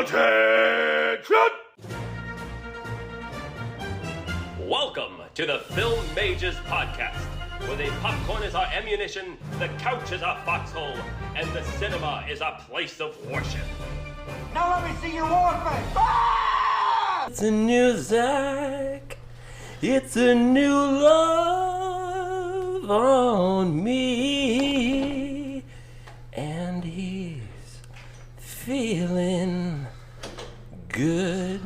Salutations! Welcome to the Film Mages Podcast, where the popcorn is our ammunition, the couch is our foxhole, and the cinema is our place of worship. Now let me see your war face. Ah! It's a new Zack. It's a new love on me. And he's feeling good.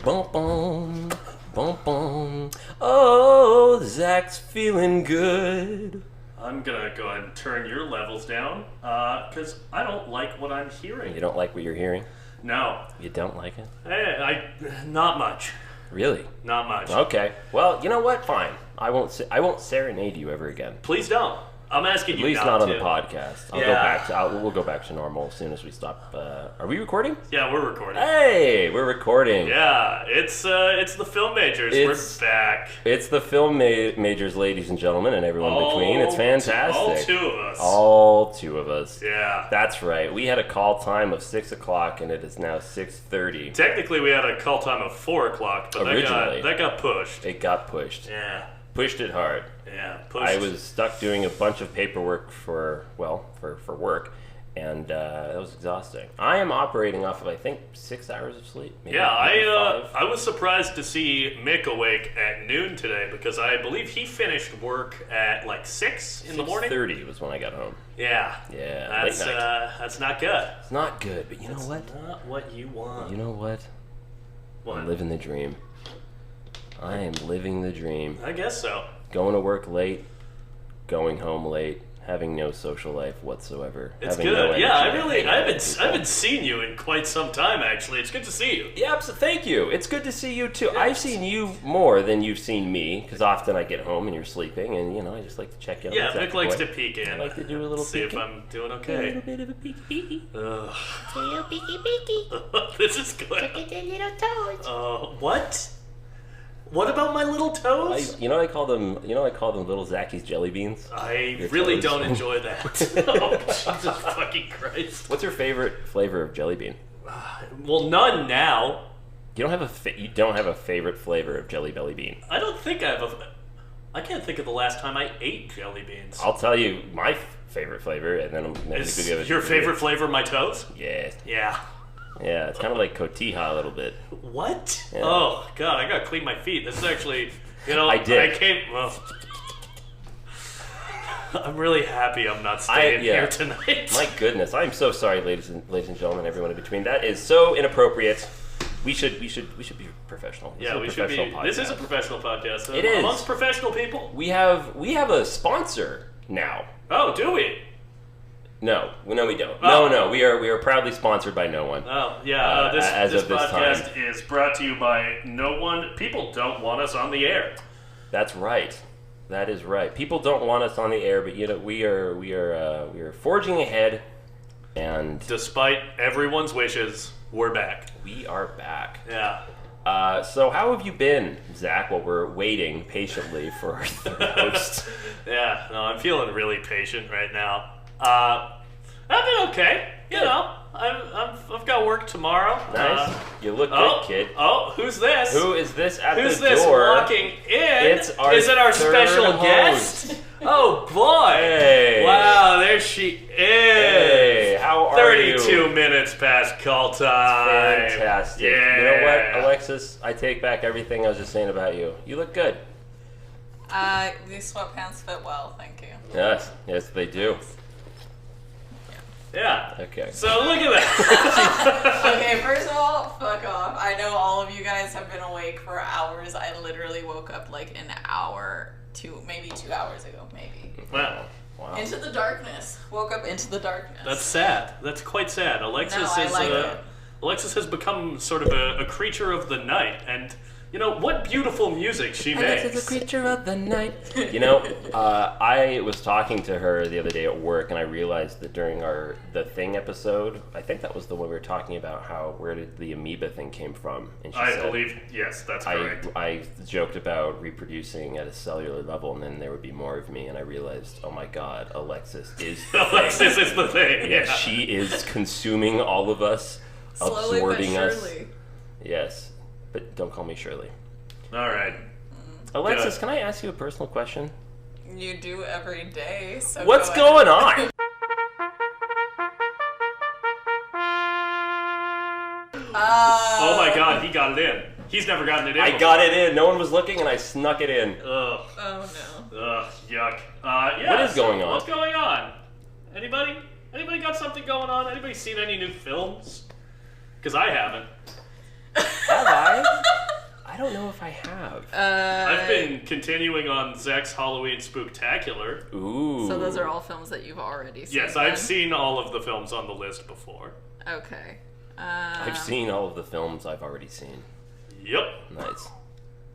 Bum bum, bum bum. Oh, Zack's feeling good. I'm gonna go ahead and turn your levels down, because I don't like what I'm hearing. You don't like what you're hearing? No. You don't like it? Not much. Really? Not much. Okay. Well, you know what? Fine. I won't serenade you ever again. Please don't. I'm asking At you least not not on to. the podcast. We'll go back to normal as soon as we stop. Are we recording? Yeah, we're recording. Hey, we're recording. Yeah, it's the Film Majors. We're back. It's the Film Majors, ladies and gentlemen, and everyone between. It's fantastic. All two of us. All two of us. Yeah. That's right. We had a call time of 6 o'clock, and it is now 6:30. Technically, we had a call time of 4 o'clock, but Originally. that got pushed. It got pushed. Yeah. Pushed it hard. Yeah, pushed. I was stuck doing a bunch of paperwork for work, and that was exhausting. I am operating off of, I think, 6 hours of sleep. Maybe, Yeah, maybe 5. I was surprised to see Mick awake at noon today, because I believe he finished work at like 6 in the morning. 6:30 was when I got home. Yeah. Yeah, That's late night. that's not good. It's not good, but you know what? Not what you want. You know what? What? I'm living the dream. I am living the dream. I guess so. Going to work late, going home late, having no social life whatsoever. It's having good. No Yeah, I energy. haven't seen you in quite some time, actually. It's good to see you. Yeah, so thank you. It's good to see you too. I've seen you more than you've seen me, because often I get home and you're sleeping, and I just like to check in. Yeah, on Mick likes to peek in. I like to do a little see peeking. if I'm doing A okay. little bit of a peeky. Ugh. Little peeky peeky. This is good. Look at the little toes. What? What about my little toes? I call them little Zacky's jelly beans. I Your really toes. don't enjoy that. Oh, Jesus fucking Christ. What's your favorite flavor of jelly bean? Well, none now. You don't have a favorite flavor of jelly belly bean. I don't think I have I can't think of the last time I ate jelly beans. I'll tell you my favorite flavor, and then Is we could give it your favorite flavor my toes? Yeah, Yeah. yeah. It's kind of like cotija a little bit. What? Yeah. Oh, God, I gotta clean my feet. This is actually, I did. Well, I'm really happy I'm not staying here tonight. My goodness, I'm so sorry, ladies and gentlemen, everyone in between. That is so inappropriate. We should be professional. Yeah, we should be. This is a professional podcast. It is. Amongst professional people. We have a sponsor now. Oh, do we? No, we don't. Oh. No, we are proudly sponsored by no one. Oh, yeah. As This of this podcast time. is brought to you by no one. People don't want us on the air. That's right. That is right. People don't want us on the air, but we are forging ahead, and Despite everyone's wishes, we're back. we are back. Yeah. So how have you been, Zach? While we're waiting patiently for our third host. Yeah. No, I'm feeling really patient right now. I've been okay. You know, I've got work tomorrow. Nice. You look good, kid. Oh, who's this? Who is this at Who's the this door? walking in? It's our Is it our third special host. guest? Oh boy! Hey. Wow, there she is. Hey, how are you? 32 minutes past call time. Fantastic. Yeah. You know what, Alexis? I take back everything I was just saying about you. You look good. These sweatpants fit well, thank you. Yes, they do. Yeah. Okay. So look at that. Okay, first of all, fuck off. I know all of you guys have been awake for hours. I literally woke up like an hour, maybe 2 hours ago, maybe. Wow. Wow. Into the darkness. Woke up into the darkness. That's sad. That's quite sad. Alexis No, I is like it. Alexis has become sort of a creature of the night, and you know what beautiful music she makes. Alexis is a creature of the night. You know, I was talking to her the other day at work, and I realized that during the Thing episode, I think that was the one we were talking about where did the amoeba thing came from, and she I said, believe, yes, that's correct. I joked about reproducing at a cellular level, and then there would be more of me, and I realized, oh my God, Alexis is the Alexis thing. is the thing. Yeah, Yeah. she is consuming all of us. Slowly but absorbing us. surely. Yes, but don't call me Shirley. All right. Alexis, Good. can I ask you a personal question? You do every day, so What's go going on? Oh my God, he got it in. He's never gotten it in. I got it in. No one was looking, and I snuck it in. Ugh. Oh no. Ugh. Yuck. Yeah. What is going on? What's going on? Anybody? Anybody got something going on? Anybody seen any new films? Because I haven't. Have I? I don't know if I have. I've been continuing on Zack's Halloween Spooktacular. Ooh. So those are all films that you've already seen. Yes, I've seen all of the films on the list before. Okay. I've seen all of the films I've already seen. Yep. Nice.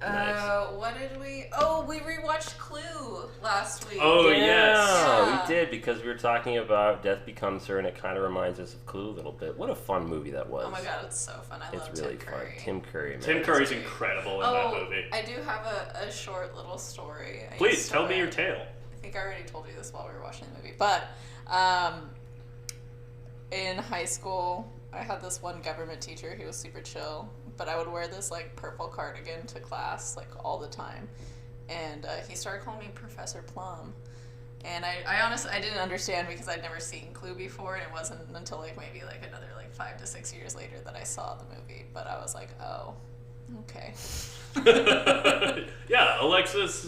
Nice. What did we? Oh, we rewatched Clue last week. Oh, Yeah, yes. we did, because we were talking about Death Becomes Her, and it kind of reminds us of Clue a little bit. What a fun movie that was. Oh my God, it's so fun. I love It's really Tim fun. Curry. Tim Curry, man. Tim Curry's incredible in that movie. I do have a short little story. I Please, used to tell me wear- your tale. I think I already told you this while we were watching the movie, but in high school, I had this one government teacher who was super chill, but I would wear this like purple cardigan to class like all the time, and he started calling me Professor Plum, and I honestly I didn't understand because I'd never seen Clue before, and it wasn't until like maybe like another like 5 to 6 years later that I saw the movie, but I was like, oh, okay. Yeah, Alexis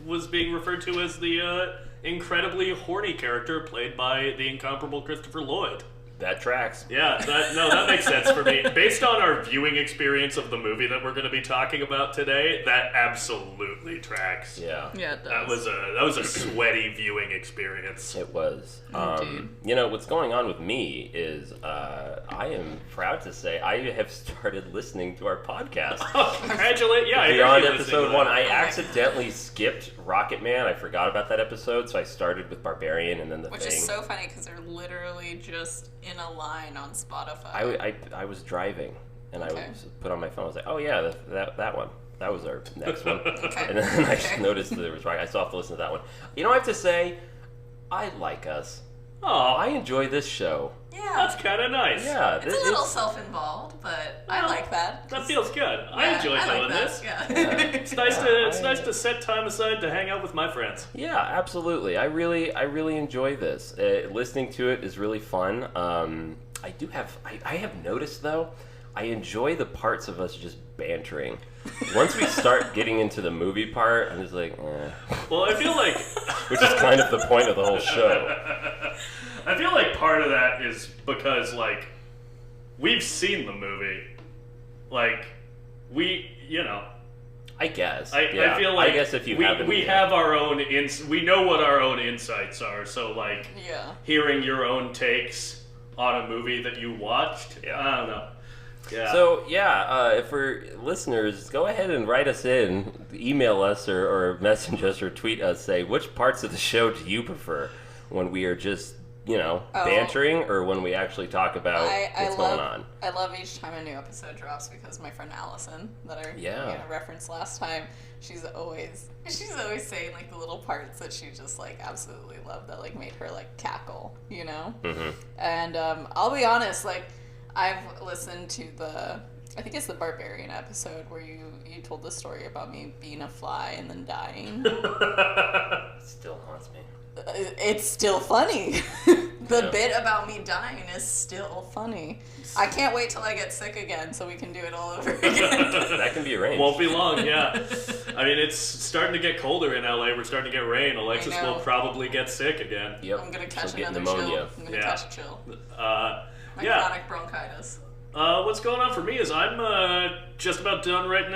was being referred to as the incredibly horny character played by the incomparable Christopher Lloyd. That tracks. Yeah, that makes sense for me. Based on our viewing experience of the movie that we're going to be talking about today, that absolutely tracks. Yeah. Yeah, it does. That was a sweaty viewing experience. It was. Indeed. You know, what's going on with me is I am proud to say I have started listening to our podcast. Congratulate! Yeah, I heard Beyond you listening episode to 1, that. I accidentally skipped Rocket Man. I forgot about that episode, so I started with Barbarian and then The Which Thing. is so funny because they're literally just in a line on Spotify. I was driving, and Okay. I was put on my phone. I was like, oh yeah, that one. That was our next one. Okay. And then I just Okay. noticed that there was I still have to listen to that one. You know, I have to say, I like us. Aw, I enjoy this show. Yeah. that's kind of nice. Yeah, It's a little self-involved, but I Well, like that. That feels good. I Yeah, enjoy I like doing that, this. Yeah. It's nice Yeah, nice to set time aside to hang out with my friends. Yeah, absolutely. I really enjoy this. Listening to it is really fun. I have noticed though, I enjoy the parts of us just bantering. Once we start getting into the movie part, I'm just like, eh. Well, I feel like Which is kind of the point of the whole show. I feel like part of that is because like we've seen the movie. Like I guess. I feel like I guess if you haven't, we have our own we know what our own insights are. So like Yeah. hearing your own takes on a movie that you watched, Yeah. I don't know. Yeah. So for listeners, go ahead and write us in, email us or message us or tweet us. Say which parts of the show do you prefer when we are just bantering, or when we actually talk about what's going on. I love each time a new episode drops because my friend Allison, that I referenced last time, she's always saying like the little parts that she just like absolutely loved that like made her like cackle, you know. Mm-hmm. And I'll be honest, like I've listened to I think it's the Barbarian episode where you told the story about me being a fly and then dying. Still haunts me. It's still funny. The bit about me dying is still funny. I can't wait till I get sick again so we can do it all over again. That can be arranged. Won't be long, yeah. I mean, it's starting to get colder in LA. We're starting to get rain. Alexis will probably get sick again. Yep. I'm gonna catch She'll get another pneumonia. chill. I'm gonna catch a chill. My Yeah. chronic bronchitis. What's going on for me is I'm just about done writing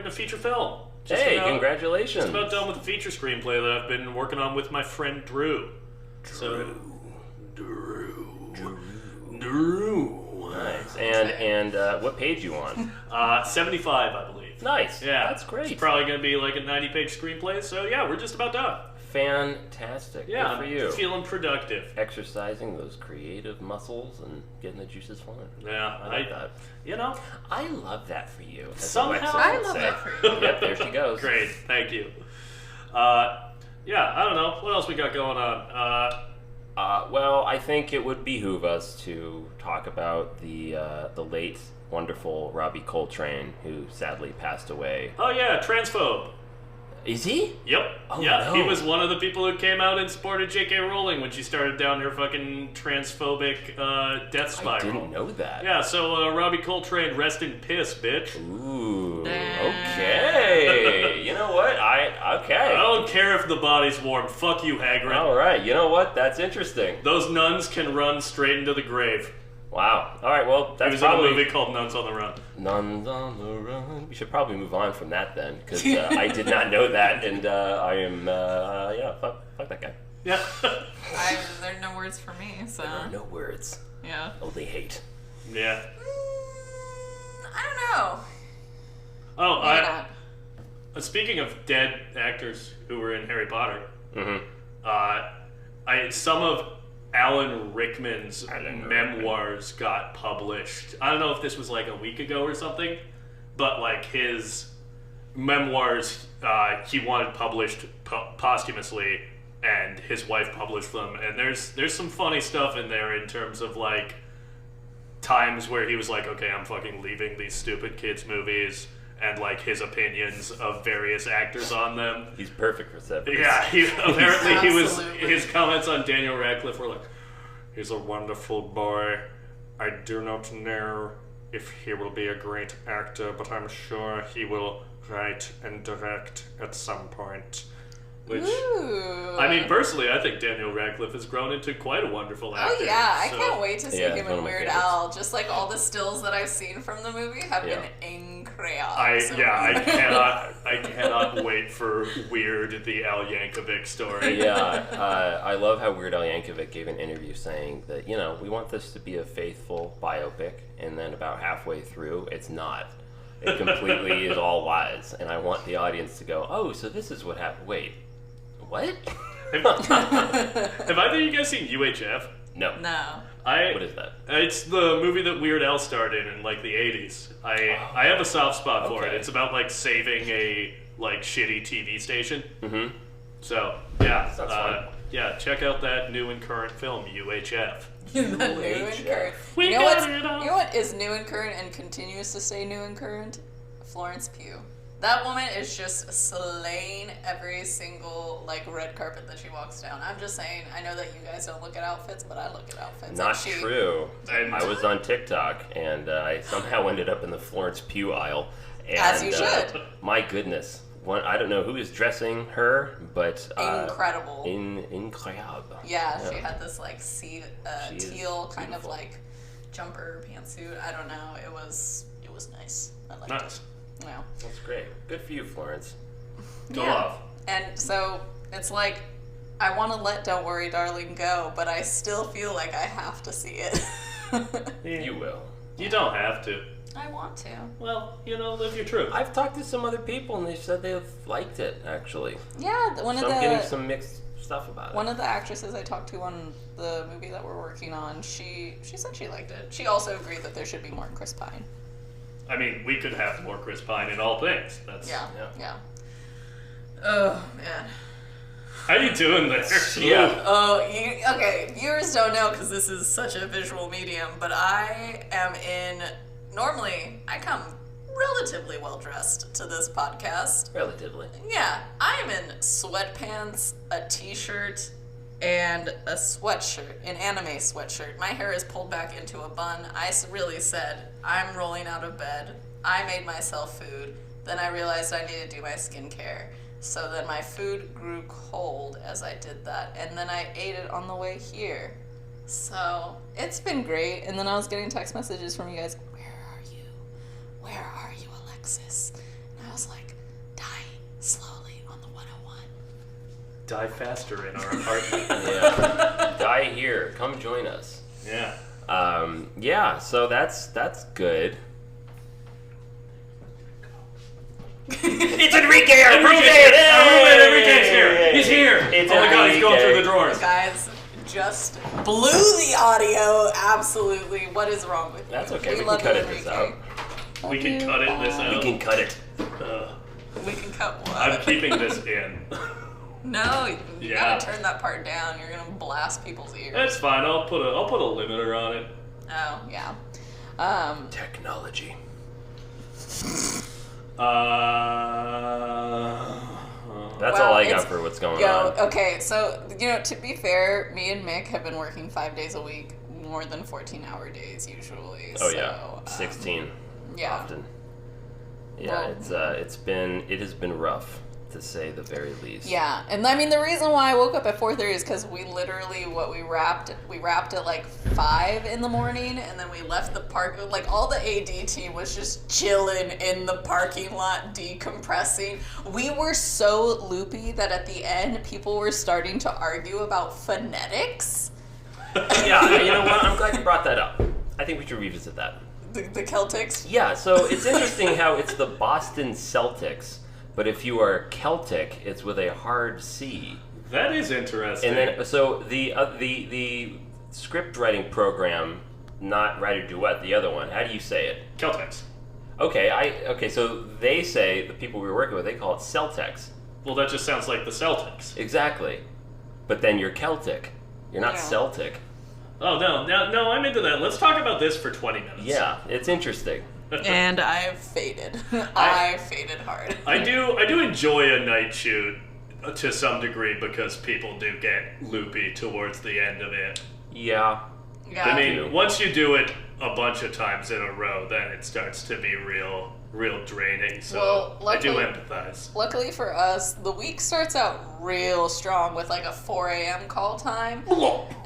a feature film. Congratulations. Just about done with the feature screenplay that I've been working on with my friend Drew. Drew. Nice. And what page you on? 75, I believe. Nice. Yeah. That's great. It's probably going to be like a 90-page screenplay, so yeah, we're just about done. Fantastic. Yeah, Good for you. I'm feeling productive. Exercising those creative muscles and getting the juices flowing. Yeah, I like that. You know, I love that for you. as Somehow- Alexis I would love say. that for you. Yep, there she goes. great, thank you. Yeah, I don't know. What else we got going on? Well, I think it would behoove us to talk about the late, wonderful Robbie Coltrane, who sadly passed away. Oh yeah, transphobe. Is he? Yep. Oh, yeah, no. He was one of the people who came out and supported J.K. Rowling when she started down her fucking transphobic death spiral. I didn't know that. Yeah, so Robbie Coltrane, rest in piss, bitch. Ooh. Damn. Okay. You know what? Okay. I don't care if the body's warm. Fuck you, Hagrid. All right. You know what? That's interesting. Those nuns can run straight into the grave. Wow. All right. Well, He that's was probably in a movie called Nuns on the Run. Nuns on the Run. We should probably move on from that then, because I did not know that, and I am fuck that guy. Yeah. There are no words for me, so There are no words, yeah. only hate. Yeah. I don't know. Oh, Maybe not. Speaking of dead actors who were in Harry Potter, Mm-hmm. some of Alan Rickman's memoirs got published. I don't know if this was like a week ago or something, but like his memoirs, he wanted published posthumously, and his wife published them. And there's some funny stuff in there in terms of like times where he was like, okay, I'm fucking leaving these stupid kids movies, and like his opinions of various actors on them. He's perfect for seven. Yeah, Absolutely. his comments on Daniel Radcliffe were like, he's a wonderful boy. I do not know if he will be a great actor, but I'm sure he will write and direct at some point. Which, Ooh. I mean, personally, I think Daniel Radcliffe has grown into quite a wonderful actor. Oh yeah, I so- can't wait to see Yeah, him it's one in of my Weird favorites. Al. Just like all the stills that I've seen from the movie have Yeah. been incredible. I cannot wait for Weird, the Al Yankovic story. Yeah, I love how Weird Al Yankovic gave an interview saying that, we want this to be a faithful biopic, and then about halfway through, it's not. It completely is all lies, and I want the audience to go, oh, so this is what happened. Wait, what? Have either of you guys seen UHF? No. No. What is that? It's the movie that Weird Al starred in like the 80s. I have a soft spot for it. Okay. It's about like saving a like shitty TV station. Mm-hmm. So yeah, Sounds fun. yeah, check out that new and current film UHF. The new and current. We You know, got what's, it all. you know what is new and current and continues to stay new and current? Florence Pugh. That woman is just slaying every single like red carpet that she walks down. I'm just saying, I know that you guys don't look at outfits, but I look at outfits. Not and she, true. And- I was on TikTok, and I somehow ended up in the Florence Pugh aisle. And, As you should. My goodness. I don't know who is dressing her, but... Incredible. Incredible. Yeah, she had this like She is teal kind of beautiful. like jumper pantsuit. I don't know. It was nice. I liked Nice. it. Yeah. That's great. Good for you, Florence. Go Yeah. off. And so it's like I want to let Don't Worry Darling go, but I still feel like I have to see it. You will. You don't have to. I want to. Well, live your truth. I've talked to some other people, and they said they've liked it, actually. Yeah, one So of I'm getting the some mixed stuff about it. one of the actresses I talked to on the movie that we're working on, she said she liked it. She also agreed that there should be more Chris Pine. I mean, we could have more Chris Pine in all things. That's Yeah. Oh man. How you doing there? Yeah. Oh, okay. Viewers don't know because this is such a visual medium, but I am in. Normally, I come relatively well dressed to this podcast. Relatively. Yeah, I am in sweatpants, a t-shirt, and a sweatshirt, an anime sweatshirt. My hair is pulled back into a bun. I really said, I'm rolling out of bed. I made myself food. Then I realized I needed to do my skincare. So then my food grew cold as I did that. And then I ate it on the way here. So it's been great. And then I was getting text messages from you guys. Where are you, Alexis? And I was like, dying slowly on the 101. Die faster in our apartment. Yeah. Die here. Come join us. Yeah. Yeah, so that's good. It's Enrique! Enrique's here. He's here. It's Oh my god, he's going Enrique. through the drawers. Guys, just blew the audio. Absolutely. What is wrong with you? That's okay. We can love cut you, it this Enrique. out. We can cut it this out. We can cut it. We can cut what? I'm keeping this in. No, you Yeah. gotta turn that part down. You're gonna blast people's ears. That's fine. I'll put a limiter on it. Oh, yeah. Technology. That's all I got for what's going on. Okay, so, to be fair, me and Mick have been working 5 days a week, more than 14-hour days usually. Oh, so, yeah. 16 yeah. often. Yeah, Well- it has been rough, to say the very least. Yeah, and I mean the reason why I woke up at 4:30 is because we literally we wrapped at like 5 in the morning, and then we left the park. Like all the AD team was just chilling in the parking lot, decompressing. We were so loopy that at the end people were starting to argue about phonetics. Yeah, you know what? I'm glad you brought that up. I think we should revisit that. The Celtics. Yeah, so it's interesting how it's the Boston Celtics, but if you are Celtic, it's with a hard C. That is interesting. And then, so the script writing program, not Writer Duet, the other one. How do you say it? Celtics. Okay, so they say, the people we were working with, they call it Celtics. Well, that just sounds like the Celtics. Exactly. But then you're Celtic. You're not Yeah. Celtic. Oh, no, I'm into that. Let's talk about this for 20 minutes. Yeah, it's interesting. And I've faded. I faded hard. I do enjoy a night shoot to some degree because people do get loopy towards the end of it. Yeah. Yeah. I mean, once you do it a bunch of times in a row, then it starts to be real draining. So Well, I do luckily- empathize. Luckily for us, the week starts out real strong with like a 4 a.m. call time.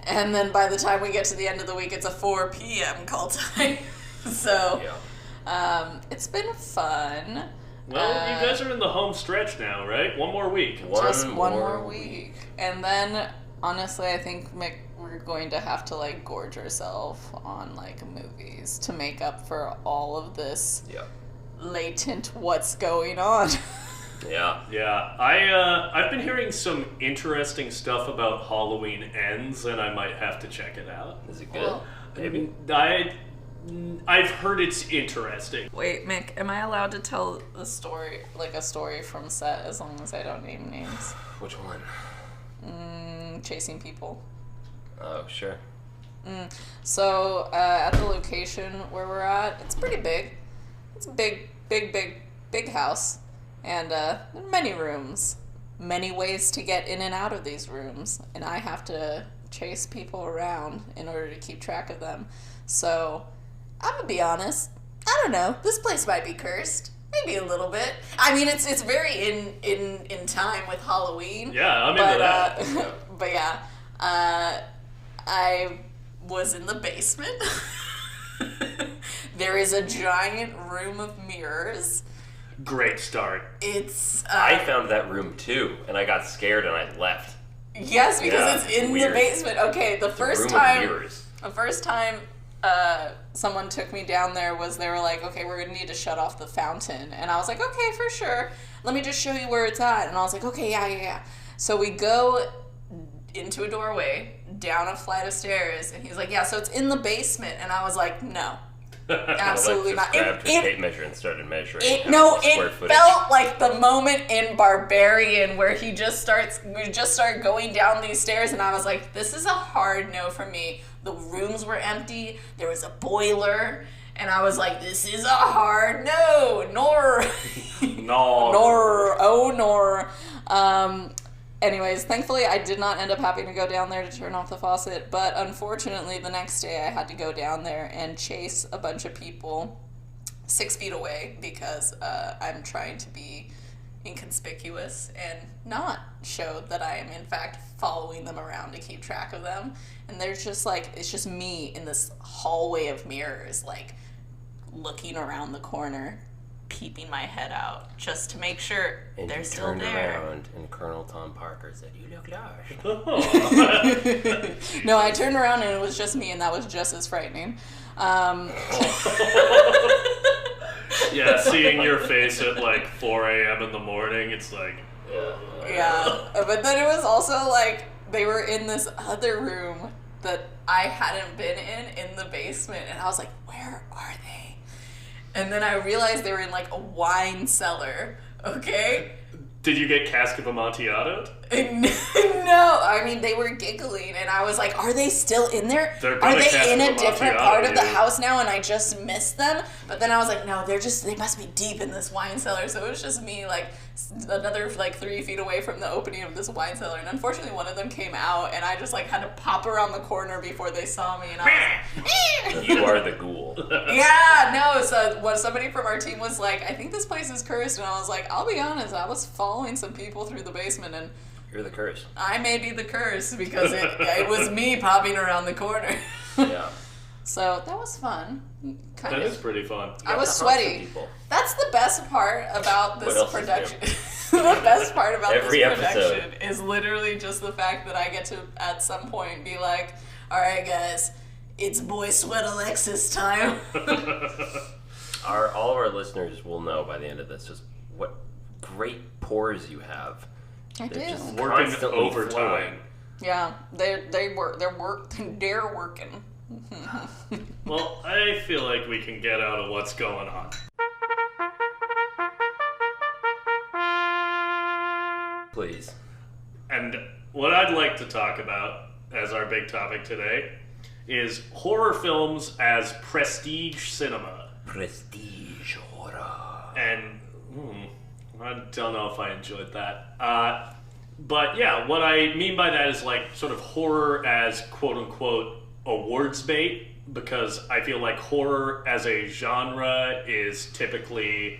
And then by the time we get to the end of the week, it's a 4 p.m. call time. So, it's been fun. Well, you guys are in the home stretch now, right? One more week. Just one more week. And then, honestly, I think, Mick, we're going to have to like gorge ourselves on like movies to make up for all of this latent what's going on. Yeah. Yeah, I've been hearing some interesting stuff about Halloween Ends, and I might have to check it out. Is it good? Well, Maybe. I've heard it's interesting. Wait, Mick, am I allowed to tell the story, like a story from set, as long as I don't name names? Which one? Chasing people. Oh, sure. So, at the location where we're at, it's pretty big. It's a big house. And there are many rooms. Many ways to get in and out of these rooms. And I have to chase people around in order to keep track of them. So, I'm gonna be honest. I don't know. This place might be cursed. Maybe a little bit. I mean, it's very in time with Halloween. Yeah, I'm into that. But yeah, I was in the basement. There is a giant room of mirrors. Great start. It's I found that room too, and I got scared and I left. yes, because Yeah, it's in weird. the basement. Okay, the first room time of mirrors. the first time someone took me down there was they were like, okay, we're gonna need to shut off the fountain, and I was like, okay, for sure. Let me just show you where it's at, and I was like, okay, yeah. So we go into a doorway, down a flight of stairs, and he's like, yeah, so it's in the basement, and I was like, no. Absolutely Alex not. just grabbed her It- tape measure and started measuring. It square footage. felt like the moment in Barbarian where we just start going down these stairs, and I was like, this is a hard no for me. The rooms were empty, there was a boiler, and I was like, this is a hard no, nor. Anyways, thankfully I did not end up having to go down there to turn off the faucet, but unfortunately the next day I had to go down there and chase a bunch of people 6 feet away because I'm trying to be inconspicuous and not show that I am in fact following them around to keep track of them. And there's just like, it's just me in this hallway of mirrors, like looking around the corner, peeping my head out just to make sure And they're you still turned there. around, and Colonel Tom Parker said, "You look lost." No, I turned around and it was just me, and that was just as frightening. Yeah, seeing your face at like 4 a.m. in the morning, it's like, Yeah, but then it was also like they were in this other room that I hadn't been in the basement, and I was like, where are they? And then I realized they were in like a wine cellar, okay? Did you get cask of Amontillado? No, I mean, they were giggling, and I was like, are they still in there? They're Are gonna they cast in a them different Amontillado, part of the yeah. house now, and I just missed them? But then I was like, no, they must be deep in this wine cellar. So it was just me, like, another, like, 3 feet away from the opening of this wine cellar. And unfortunately, one of them came out, and I just, like, had to pop around the corner before they saw me, and I was like, You are the ghoul. yeah, no, so when somebody from our team was like, I think this place is cursed, and I was like, I'll be honest, I was following some people through the basement, and You're the curse. I may be the curse because it was me popping around the corner. Yeah. So that was fun. That is pretty fun. I was Got to haunt some sweaty. people. That's the best part about this else is production. The best part about Every this production episode. is literally just the fact that I get to, at some point, be like, all right, guys, it's Boy Sweat Alexis time. All of our listeners will know by the end of this just what great pores you have. I They're do. just Working constantly overtime. flowing. Yeah, they're working. Well, I feel like we can get out of what's going on. Please. And what I'd like to talk about as our big topic today is horror films as prestige cinema. Prestige horror. And I don't know if I enjoyed that. But yeah, what I mean by that is like sort of horror as quote unquote awards bait, because I feel like horror as a genre is typically,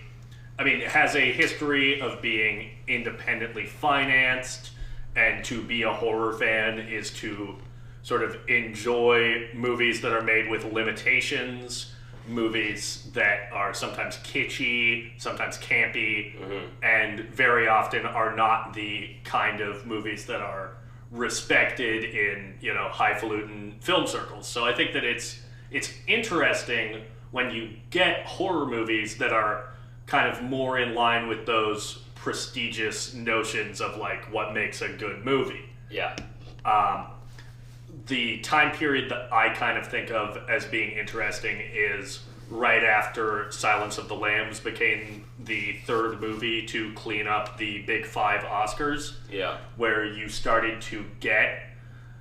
I mean, it has a history of being independently financed, and to be a horror fan is to sort of enjoy movies that are made with limitations, movies that are sometimes kitschy, sometimes campy, and very often are not the kind of movies that are respected in, you know, highfalutin film circles. So I think that it's interesting when you get horror movies that are kind of more in line with those prestigious notions of like what makes a good movie. Yeah. The time period that I kind of think of as being interesting is right after Silence of the Lambs became the third movie to clean up the Big Five Oscars. Yeah. Where you started to get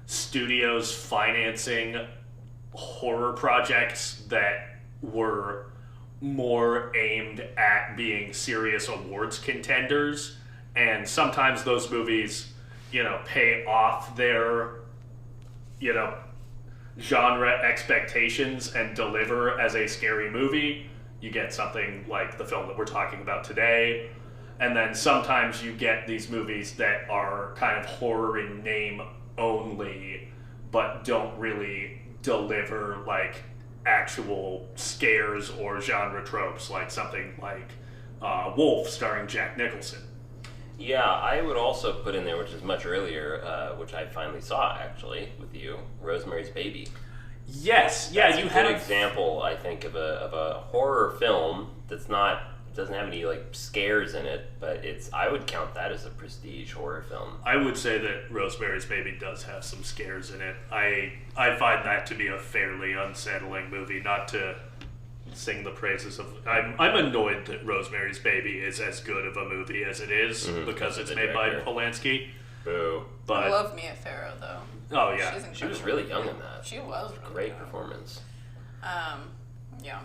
studios financing horror projects that were more aimed at being serious awards contenders. And sometimes those movies, you know, pay off their, you know, genre expectations and deliver as a scary movie. You get something like the film that we're talking about today. And then sometimes you get these movies that are kind of horror in name only, but don't really deliver like actual scares or genre tropes, like something like Wolf starring Jack Nicholson. Yeah, I would also put in there, which is much earlier, which I finally saw actually with you, Rosemary's Baby. Yes, yeah, That's you a had good a example, I think, of a horror film that's not doesn't have any like scares in it, but I would count that as a prestige horror film. I would say that Rosemary's Baby does have some scares in it. I find that to be a fairly unsettling movie, not to sing the praises of... I'm annoyed that Rosemary's Baby is as good of a movie as it is, because it's made by Polanski. Boo. But, I love Mia Farrow, though. oh yeah. She's She was incredible. really young in that. She was really Great young. performance. Yeah.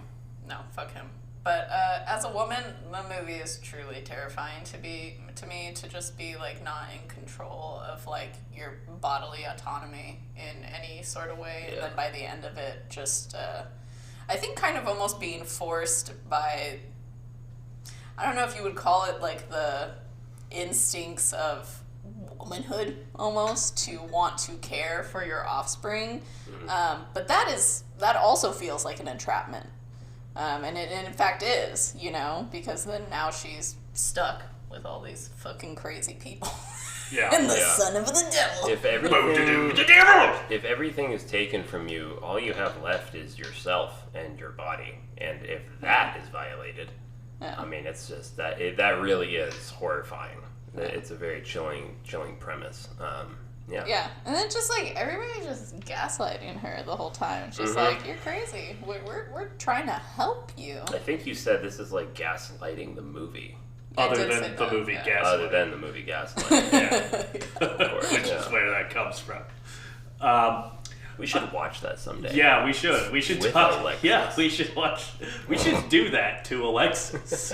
No, fuck him. But as a woman, the movie is truly terrifying to me, to just be like not in control of like your bodily autonomy in any sort of way. Yeah. And then by the end of it, just I think kind of almost being forced by, I don't know if you would call it like the instincts of womanhood almost, to want to care for your offspring. But that also feels like an entrapment. And it in fact is, you know, because then now she's stuck with all these fucking crazy people. Yeah. And the Yeah. son of the devil. If everything is taken from you, all you have left is yourself and your body. And if that is violated, Yeah. I mean, it's just that really is horrifying. It's a very chilling premise. Yeah. Yeah, and then just like everybody just gaslighting her the whole time. It's just like, you're crazy. We're trying to help you. I think you said this is like gaslighting the movie. Other than the movie Gaslight. Other than the movie Gaslight. Yeah. Which is where that comes from. We should watch that someday. Yeah, we should. We should With talk. Alexis. Yeah, we should watch. We should do that to Alexis.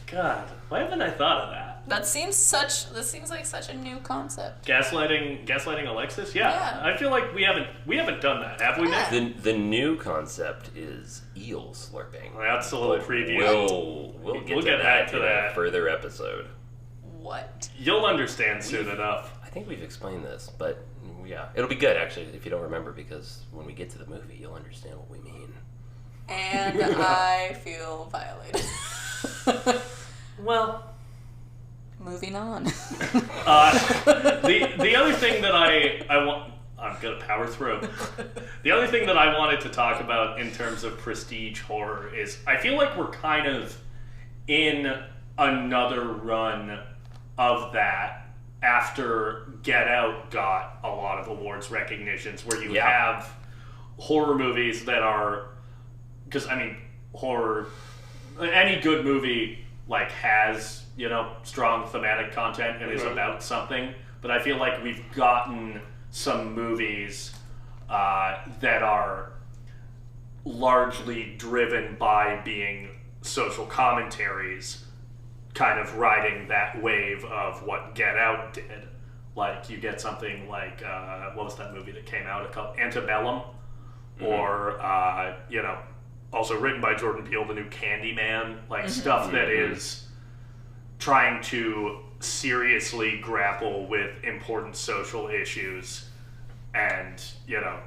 God, why haven't I thought of that? This seems like such a new concept. Gaslighting Alexis. Yeah, I feel like we haven't done that, have we, Mick? The new concept is eel slurping. That's a little preview. We'll get back to that in a further episode. What? You'll understand soon enough. I think we've explained this, but yeah, it'll be good actually if you don't remember, because when we get to the movie, you'll understand what we mean. And I feel violated. Well, moving on. the other thing that I want, I'm gonna power through. The other thing that I wanted to talk about in terms of prestige horror is I feel like we're kind of in another run of that after Get Out got a lot of awards recognitions, where you have horror movies that are, because I mean, horror, any good movie like has, you know, strong thematic content and is about something, but I feel like we've gotten some movies that are largely driven by being social commentaries, kind of riding that wave of what Get Out did. Like, you get something like, what was that movie that came out? Called Antebellum? Or, you know, also written by Jordan Peele, the new Candyman. Like, stuff that is trying to seriously grapple with important social issues and, you know,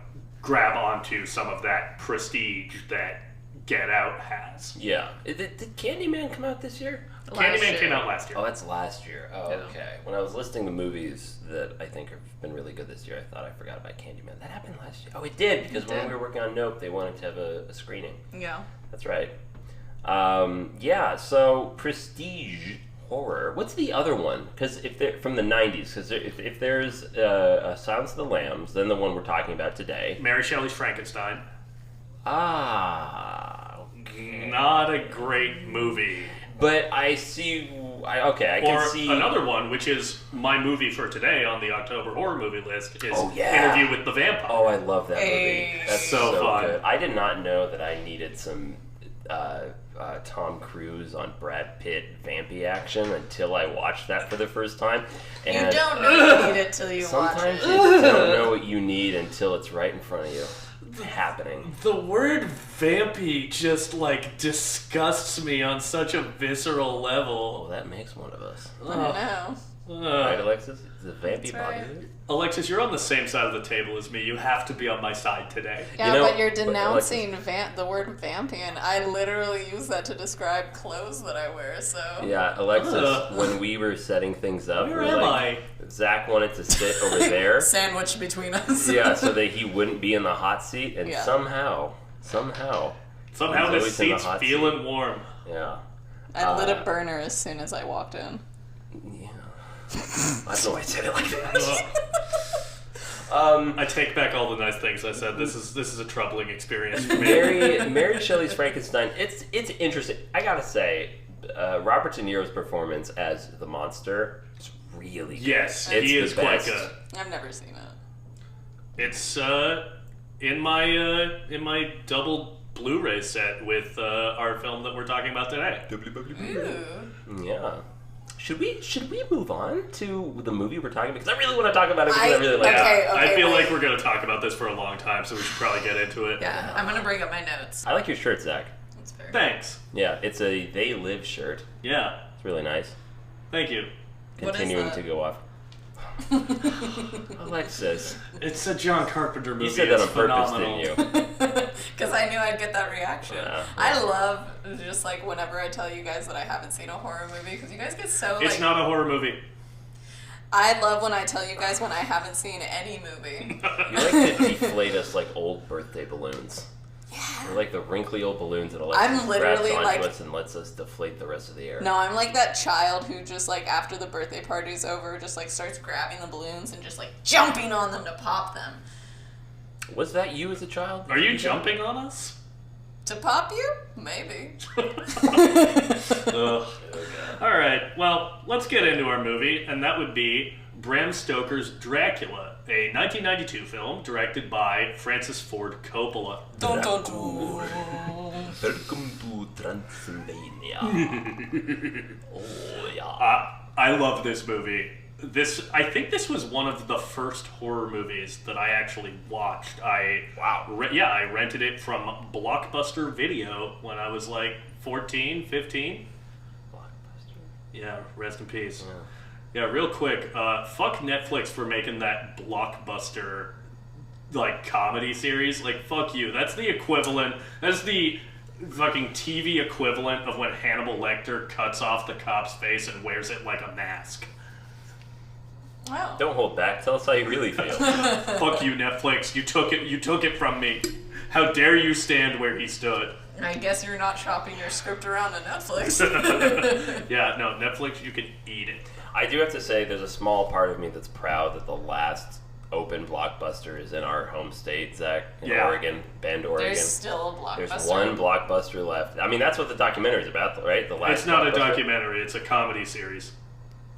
grab onto some of that prestige that Get Out has. Yeah. Did Candyman come out this year? Candyman came out last year. Oh, that's last year. Oh, okay. When I was listing the movies that I think have been really good this year, I thought I forgot about Candyman. That happened last year. Oh, it did, because when we were working on Nope, they wanted to have a screening. Yeah. That's right. Yeah, so prestige horror. What's the other one? Because if they're from the 90s, because if there's Silence of the Lambs, then the one we're talking about today. Mary Shelley's Frankenstein. Okay. Not a great movie. But I see. I can see another one, which is my movie for today on the October horror movie list, is yeah. Interview with the Vampire. Oh, I love that movie. That's so fun. Good. I did not know that I needed some Tom Cruise on Brad Pitt vampy action until I watched that for the first time. And you don't know you need it till you watch it. Sometimes you don't know what you need until it's right in front of you. Happening. The word vampy just like disgusts me on such a visceral level. Well, that makes one of us. I don't know. Right, Alexis? Is it vampy body? Right. Alexis, you're on the same side of the table as me. You have to be on my side today. Yeah, You know, but you're denouncing Alexis, the word vampian. I literally use that to describe clothes that I wear, so... Yeah, Alexis, when we were setting things up, Where we were am like, Zack wanted to sit over there. Sandwiched between us. Yeah, so that he wouldn't be in the hot seat, and somehow this always in the seat's hot feeling warm. Yeah. I lit a burner as soon as I walked in. Yeah. I don't know why I said it like that. I take back all the nice things I said. This is a troubling experience for me. Mary Shelley's Frankenstein. It's interesting. I gotta say, Robert De Niro's performance as the monster is really good. Yes, It's he the is quite best. good. I've never seen it. It's in my double Blu-ray set with our film that we're talking about today. Ooh. Yeah. Should we move on to the movie we're talking about? Because I really want to talk about it because I really like it. Okay, I feel wait. like we're going to talk about this for a long time, so we should probably get into it. Yeah, I'm gonna bring up my notes. I like your shirt, Zach. That's fair. Thanks. Yeah, it's a They Live shirt. Yeah. It's really nice. Thank you. What is Continuing that? to go off. Alexis. It's a John Carpenter movie. You said that It's on purpose, phenomenal. didn't you? Because I knew I'd get that reaction. Yeah. I love just like whenever I tell you guys that I haven't seen a horror movie, because you guys get so It's like. not a horror movie. I love when I tell you guys when I haven't seen any movie. You like to deflate us like old birthday balloons. They're like the wrinkly old balloons that Alexis I'm literally grabs onto like- us and lets us deflate the rest of the air. No, I'm like that child who just like after the birthday party's over, just like starts grabbing the balloons and just like jumping on them to pop them. Was that you as a child? Are you jumping on us? To pop you? Maybe. Ugh. All right. Well, let's get into our movie, and that would be Bram Stoker's Dracula, a 1992 film directed by Francis Ford Coppola. Dun, dun, dun. Welcome to Transylvania. Oh, yeah. I love this movie. I think this was one of the first horror movies that I actually watched. I rented it from Blockbuster Video when I was like 14, 15. Blockbuster? Yeah, rest in peace. Yeah, real quick, fuck Netflix for making that Blockbuster, like, comedy series. Like, fuck you. That's the equivalent, that's the fucking TV equivalent of when Hannibal Lecter cuts off the cop's face and wears it like a mask. Wow. Don't hold back. Tell us how you really feel. Fuck you, Netflix. You took it from me. How dare you stand where he stood? I guess you're not shopping your script around to Netflix. Yeah, no, Netflix, you can eat it. I do have to say, there's a small part of me that's proud that the last open Blockbuster is in our home state, Zack, in Oregon, Bend, Oregon. There's still a Blockbuster. There's one Blockbuster left. I mean, that's what the documentary is about, right? The last. It's not a Blockbuster. documentary. It's a comedy series.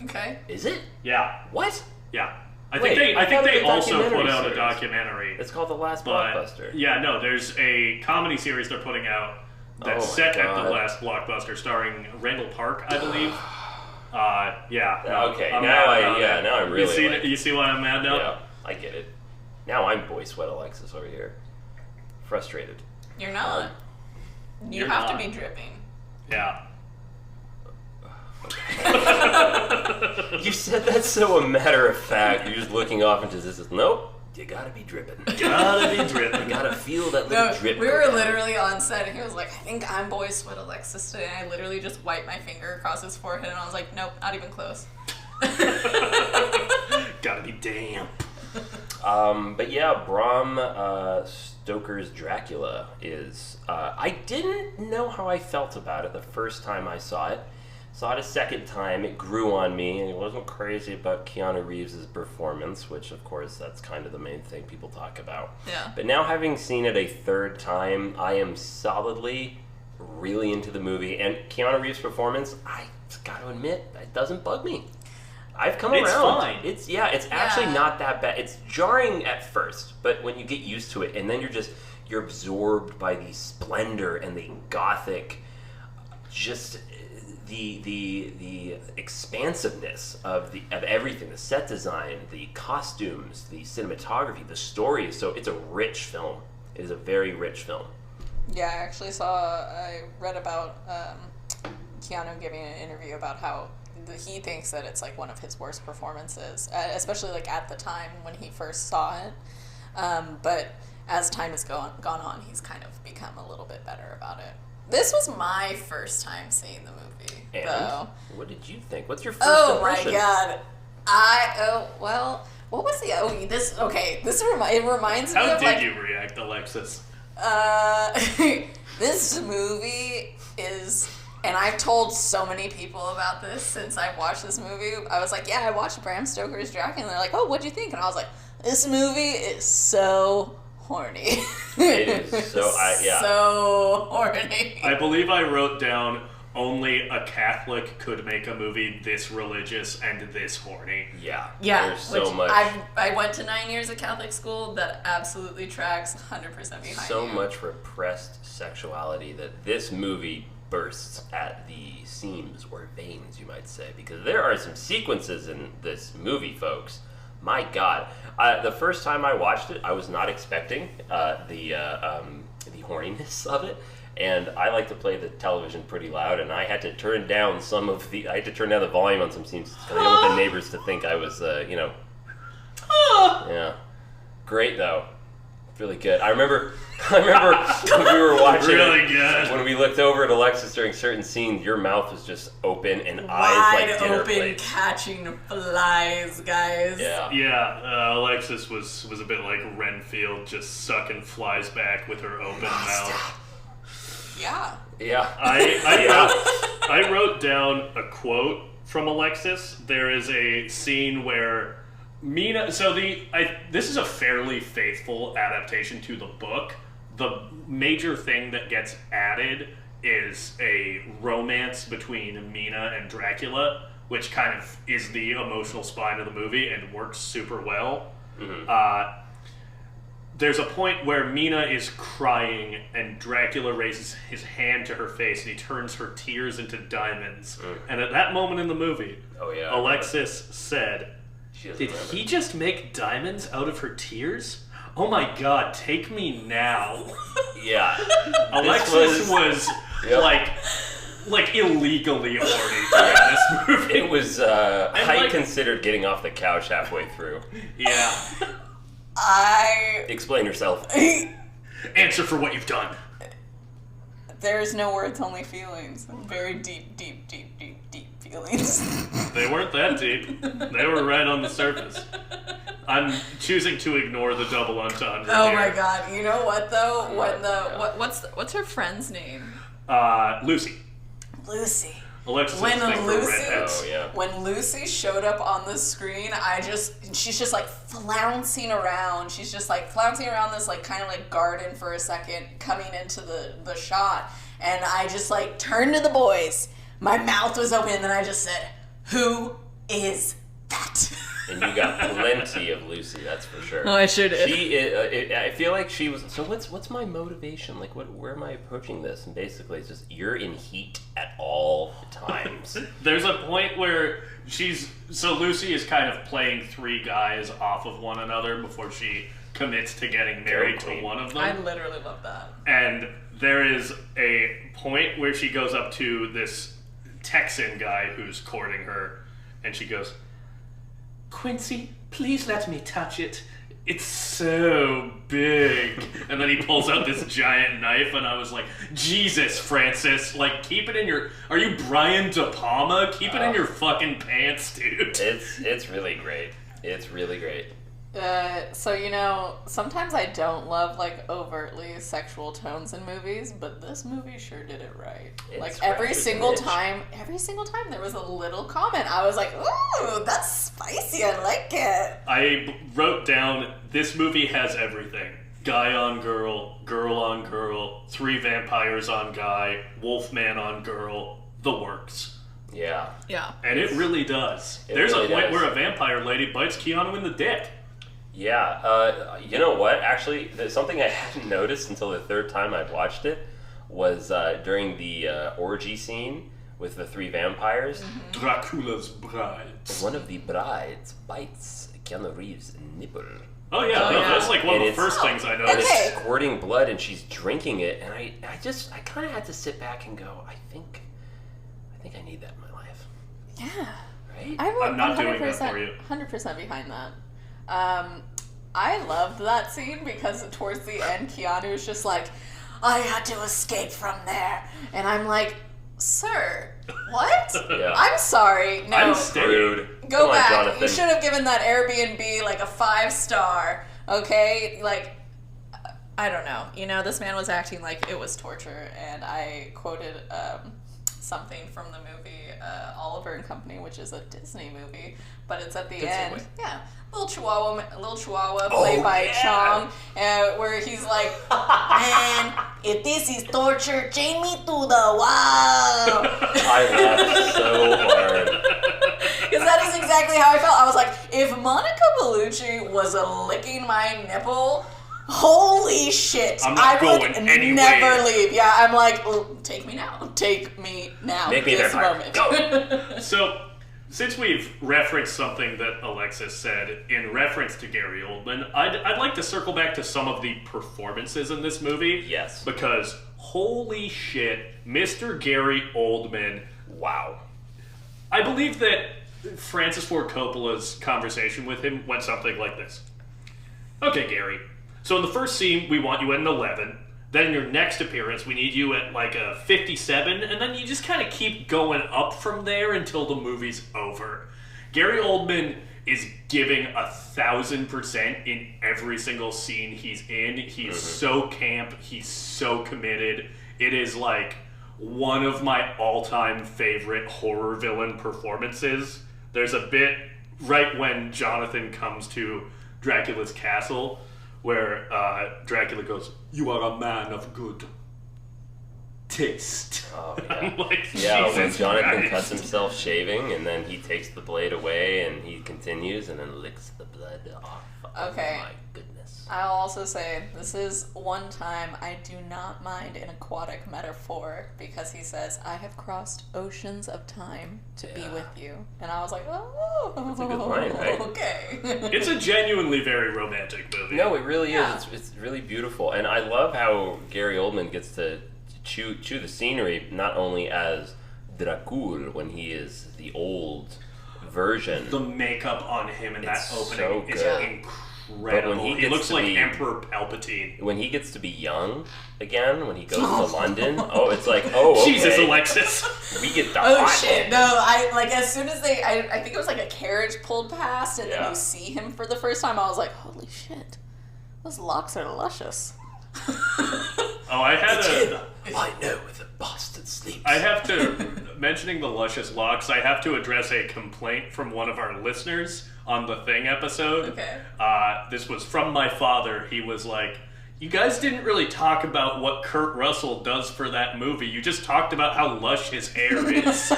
Okay. Is it? Yeah. What? Yeah. I Wait, think I thought they it was a also put documentary out a series. documentary. It's called The Last But, Blockbuster. yeah, no, there's a comedy series they're putting out that's Oh my set at God. the last Blockbuster, starring Randall Park, I believe. Yeah. No, Okay, I'm now mad about it. now I'm really You see why I'm mad now? Yeah, I get it. Now I'm boy sweat Alexis over here. Frustrated. You're not. You You're have not. to be dripping. Yeah. You said that so a matter of fact. You're just looking off into this. Nope. You gotta be dripping. Gotta be dripping. You gotta feel that little No, drip. we go were down. literally on set, and he was like, I think I'm boy sweat Alexis today. And I literally just wiped my finger across his forehead, and I was like, nope, not even close. Gotta be damp. But yeah, Bram Stoker's Dracula is. I didn't know how I felt about it the first time I saw it. Saw it a second time, it grew on me, and it wasn't crazy about Keanu Reeves' performance, which of course that's kind of the main thing people talk about. Yeah. But now having seen it a third time, I am solidly really into the movie, and Keanu Reeves' performance, I gotta admit, it doesn't bug me. I've come It's around. fine. It's actually Yeah. not that bad. It's jarring at first, but when you get used to it, and then you're absorbed by the splendor and the gothic, just the expansiveness of everything, the set design, the costumes, the cinematography, the story. It's a rich film. It is a very rich film. Yeah, I read about Keanu giving an interview about how he thinks that it's like one of his worst performances, especially like at the time when he first saw it. But as time has gone on, he's kind of become a little bit better about it. This was my first time seeing the movie, And though. what did you think? What's your first Oh my impression? god! What was the it reminds me How of did like you react, Alexis? this movie is, and I've told so many people about this since I've watched this movie. I was like, yeah, I watched Bram Stoker's Dracula, and they're like, oh, what'd you think? And I was like, this movie is so horny. It is so so horny. I believe I wrote down only a Catholic could make a movie this religious and this horny. Yeah. Yeah, There's so which much. I went to 9 years of Catholic school. That absolutely tracks 100% behind So you. much repressed sexuality that this movie bursts at the seams or veins, you might say, because there are some sequences in this movie, folks. My God, the first time I watched it, I was not expecting the horniness of it, and I like to play the television pretty loud, and I had to turn down the volume on some scenes because I didn't want the neighbors to think I was, yeah. Great though. Really good. I remember when we were watching Really it, good. when we looked over at Alexis during certain scenes, your mouth was just open and eyes Wide like dinner open, plates. catching flies, guys. Yeah. Yeah, Alexis was a bit like Renfield, just sucking flies back with her open mouth. Yeah. Yeah. I wrote down a quote from Alexis. There is a scene where Mina. This is a fairly faithful adaptation to the book. The major thing that gets added is a romance between Mina and Dracula, which kind of is the emotional spine of the movie and works super well. Mm-hmm. There's a point where Mina is crying and Dracula raises his hand to her face and he turns her tears into diamonds. And at that moment in the movie, Alexis said, "Did he just make diamonds out of her tears? Oh my god, take me now." Yeah. Alexis was like illegally horny during this movie. It was, I considered getting off the couch halfway through. Yeah. Explain yourself. Answer for what you've done. There's no words, only feelings. Very deep, deep, deep, deep, deep feelings. They weren't that deep. They were right on the surface. I'm choosing to ignore the double entendre. Oh here. my god! You know what though? What's her friend's name? Lucy. Lucy. Alexis' When thing for Lucy, redheads. when Lucy showed up on the screen, she's just like flouncing around. She's just like flouncing around this like kind of like garden for a second, coming into the shot, and I just like turned to the boys. My mouth was open, and then I just said, "Who is that?" And you got plenty of Lucy, that's for sure. Oh, I sure did. I feel like she was. So what's my motivation? Like, where am I approaching this? And basically, it's just you're in heat at all times. There's a point where Lucy is kind of playing three guys off of one another before she commits to getting married to one of them. I literally love that. And there is a point where she goes up to this Texan guy who's courting her, and she goes, "Quincy, please let me touch it. It's so big." And then he pulls out this giant knife, and I was like, Jesus, Francis, like, keep it in your... Are you Brian De Palma? Keep it in your fucking pants, dude. It's really great. It's really great. So, you know, sometimes I don't love, like, overtly sexual tones in movies, but this movie sure did it right. It's every single time there was a little comment. I was like, ooh, that's spicy, I like it. I wrote down, this movie has everything. Guy on girl, girl on girl, three vampires on guy, wolfman on girl, the works. Yeah. Yeah. And it really does. There's a point where a vampire lady bites Keanu in the dick. Yeah, you know what? Actually, there's something I hadn't noticed until the third time I'd watched it was during the orgy scene with the three vampires. Mm-hmm. Dracula's bride. One of the brides bites Keanu Reeves' nipple. Oh yeah, that's like one of the first things I noticed. And it's squirting blood, and she's drinking it, and I kind of had to sit back and go, I think I need that in my life. Yeah. Right? I'm not doing that for you. 100% behind that. I loved that scene because towards the end, Keanu's just like, I had to escape from there. And I'm like, sir, what? Yeah. I'm sorry. No. I'm staying. Go Come on, back. Jonathan. You should have given that Airbnb like a 5-star, okay? Like, I don't know. You know, this man was acting like it was torture, and I quoted something from the movie Oliver and Company, which is a Disney movie, but it's at the end. segue. Yeah. Little Chihuahua played by Chong, where he's like, man, if this is torture, chain me to the wall. I laughed so hard. Because that is exactly how I felt. I was like, if Monica Bellucci was licking my nipple, holy shit, I would never leave. Yeah, I'm like, take me now. Take me now. Make me this there. moment. Go. So, since we've referenced something that Alexis said in reference to Gary Oldman, I'd like to circle back to some of the performances in this movie. Yes. Because, holy shit, Mr. Gary Oldman, wow. I believe that Francis Ford Coppola's conversation with him went something like this. Okay, Gary. So in the first scene, we want you at an 11. Then in your next appearance, we need you at like a 57. And then you just kind of keep going up from there until the movie's over. Gary Oldman is giving 1,000% in every single scene he's in. He's so camp. He's so committed. It is like one of my all-time favorite horror villain performances. There's a bit right when Jonathan comes to Dracula's castle where Dracula goes, "You are a man of good." taste. Oh, yeah. I'm like, Yeah, when Jesus Jonathan Christ. cuts himself shaving, and then he takes the blade away, and he continues, and then licks the blood off. Okay. Oh my goodness. I'll also say this is one time I do not mind an aquatic metaphor because he says, I have crossed oceans of time to be with you. And I was like, oh, That's a good line, right? Okay. It's a genuinely very romantic movie. No, it really Yeah. is. It's really beautiful. And I love how Gary Oldman gets to chew the scenery, not only as Dracula when he is the old version. The makeup on him in that It's opening so is good. incredible. But when he He gets looks to like be- Emperor Palpatine. When he gets to be young again, when he goes to London, it's like, oh, okay. Jesus, Alexis. We get the Oh hot shit! No, I like as soon as I think it was like a carriage pulled past, and then Yeah. you see him for the first time. I was like, holy shit, those locks are luscious. Oh, I had I know where the bastard sleeps. I have to, mentioning the luscious locks, I have to address a complaint from one of our listeners on the Thing episode. Okay. This was from my father. He was like, you guys didn't really talk about what Kurt Russell does for that movie. You just talked about how lush his hair is.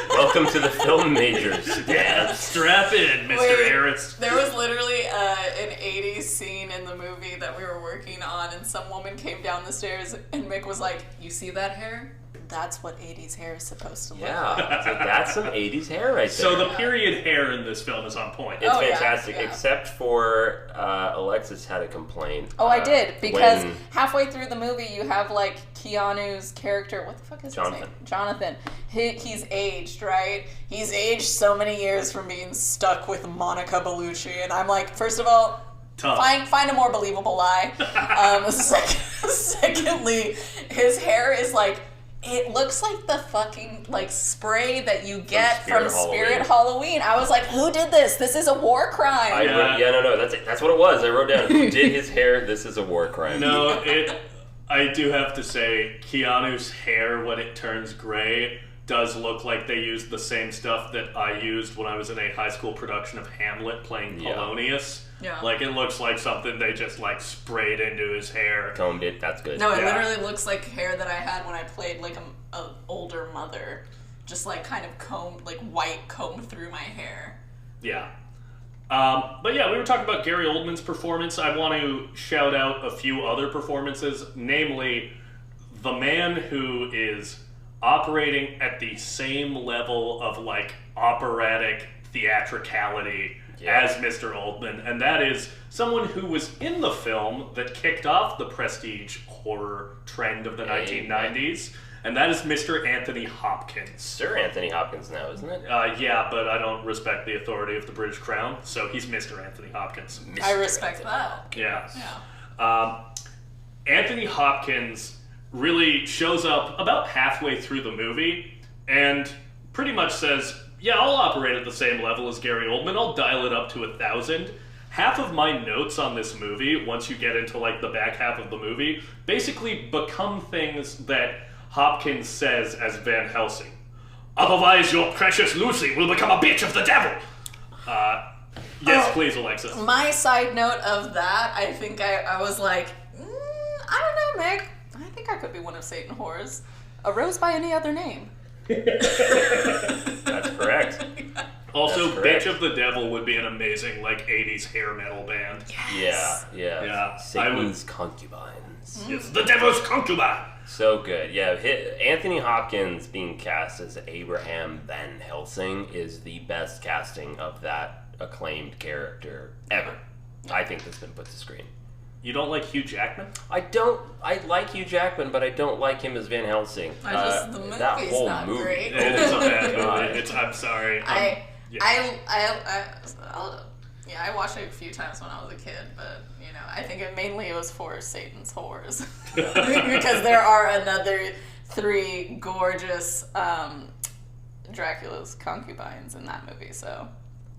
Welcome to the film majors. Yeah, strap in, Mr. Wait, Harris. There was literally an 80s scene in the movie that we were working on, and some woman came down the stairs, and Mick was like, you see that hair? That's what 80s hair is supposed to look like. Yeah, so that's some 80s hair right there. So the period hair in this film is on point. It's Oh, yeah, fantastic, yeah. except for Alexis had a complaint. Oh, I did, because when- halfway through the movie, you have, like, Keanu's character, what the fuck is his Jonathan. name? Jonathan. He's aged, right? He's aged so many years from being stuck with Monica Bellucci, and I'm like, first of all, Tough. find a more believable lie. Secondly, his hair is like, it looks like the fucking, like, spray that you get from Spirit Halloween. I was like, who did this? This is a war crime. No, that's what it was. I wrote down, who did his hair? This is a war crime. No, I do have to say, Keanu's hair, when it turns gray, does look like they used the same stuff that I used when I was in a high school production of Hamlet playing Polonius. Yeah. Like, it looks like something they just, like, sprayed into his hair. Combed it, that's good. No, it Yeah. literally looks like hair that I had when I played, like, a older mother. Just, like, kind of combed, like, white combed through my hair. Yeah. But yeah, we were talking about Gary Oldman's performance. I want to shout out a few other performances, namely the man who is operating at the same level of, like, operatic theatricality as Mr. Oldman, and that is someone who was in the film that kicked off the prestige horror trend of the 1990s, and that is Mr. Anthony Hopkins. Sir Anthony Hopkins now, isn't it? Yeah, but I don't respect the authority of the British Crown, so he's Mr. Anthony Hopkins. I respect that. Yeah. Yeah. Anthony Hopkins really shows up about halfway through the movie and pretty much says, yeah, I'll operate at the same level as Gary Oldman. I'll dial it up to 1,000. Half of my notes on this movie, once you get into, like, the back half of the movie, basically become things that Hopkins says as Van Helsing. Otherwise, your precious Lucy will become a bitch of the devil. Yes, please, Alexis. My side note of that, I think I was like, I don't know, Mick. I think I could be one of Satan whores. A rose by any other name. That's correct. Also, That's correct. Bitch of the Devil would be an amazing, like, 80s hair metal band. Yeah. Satan's concubines. It's the devil's concubine. So good. Yeah, Anthony Hopkins being cast as Abraham Van Helsing is the best casting of that acclaimed character ever. I think that's been put to screen. You don't like Hugh Jackman? I like Hugh Jackman, but I don't like him as Van Helsing. The movie's that whole not movie. great. It is a bad God. movie. I'm sorry. I watched it a few times when I was a kid, but you know, I think it was for Satan's whores because there are another 3 gorgeous Dracula's concubines in that movie. So,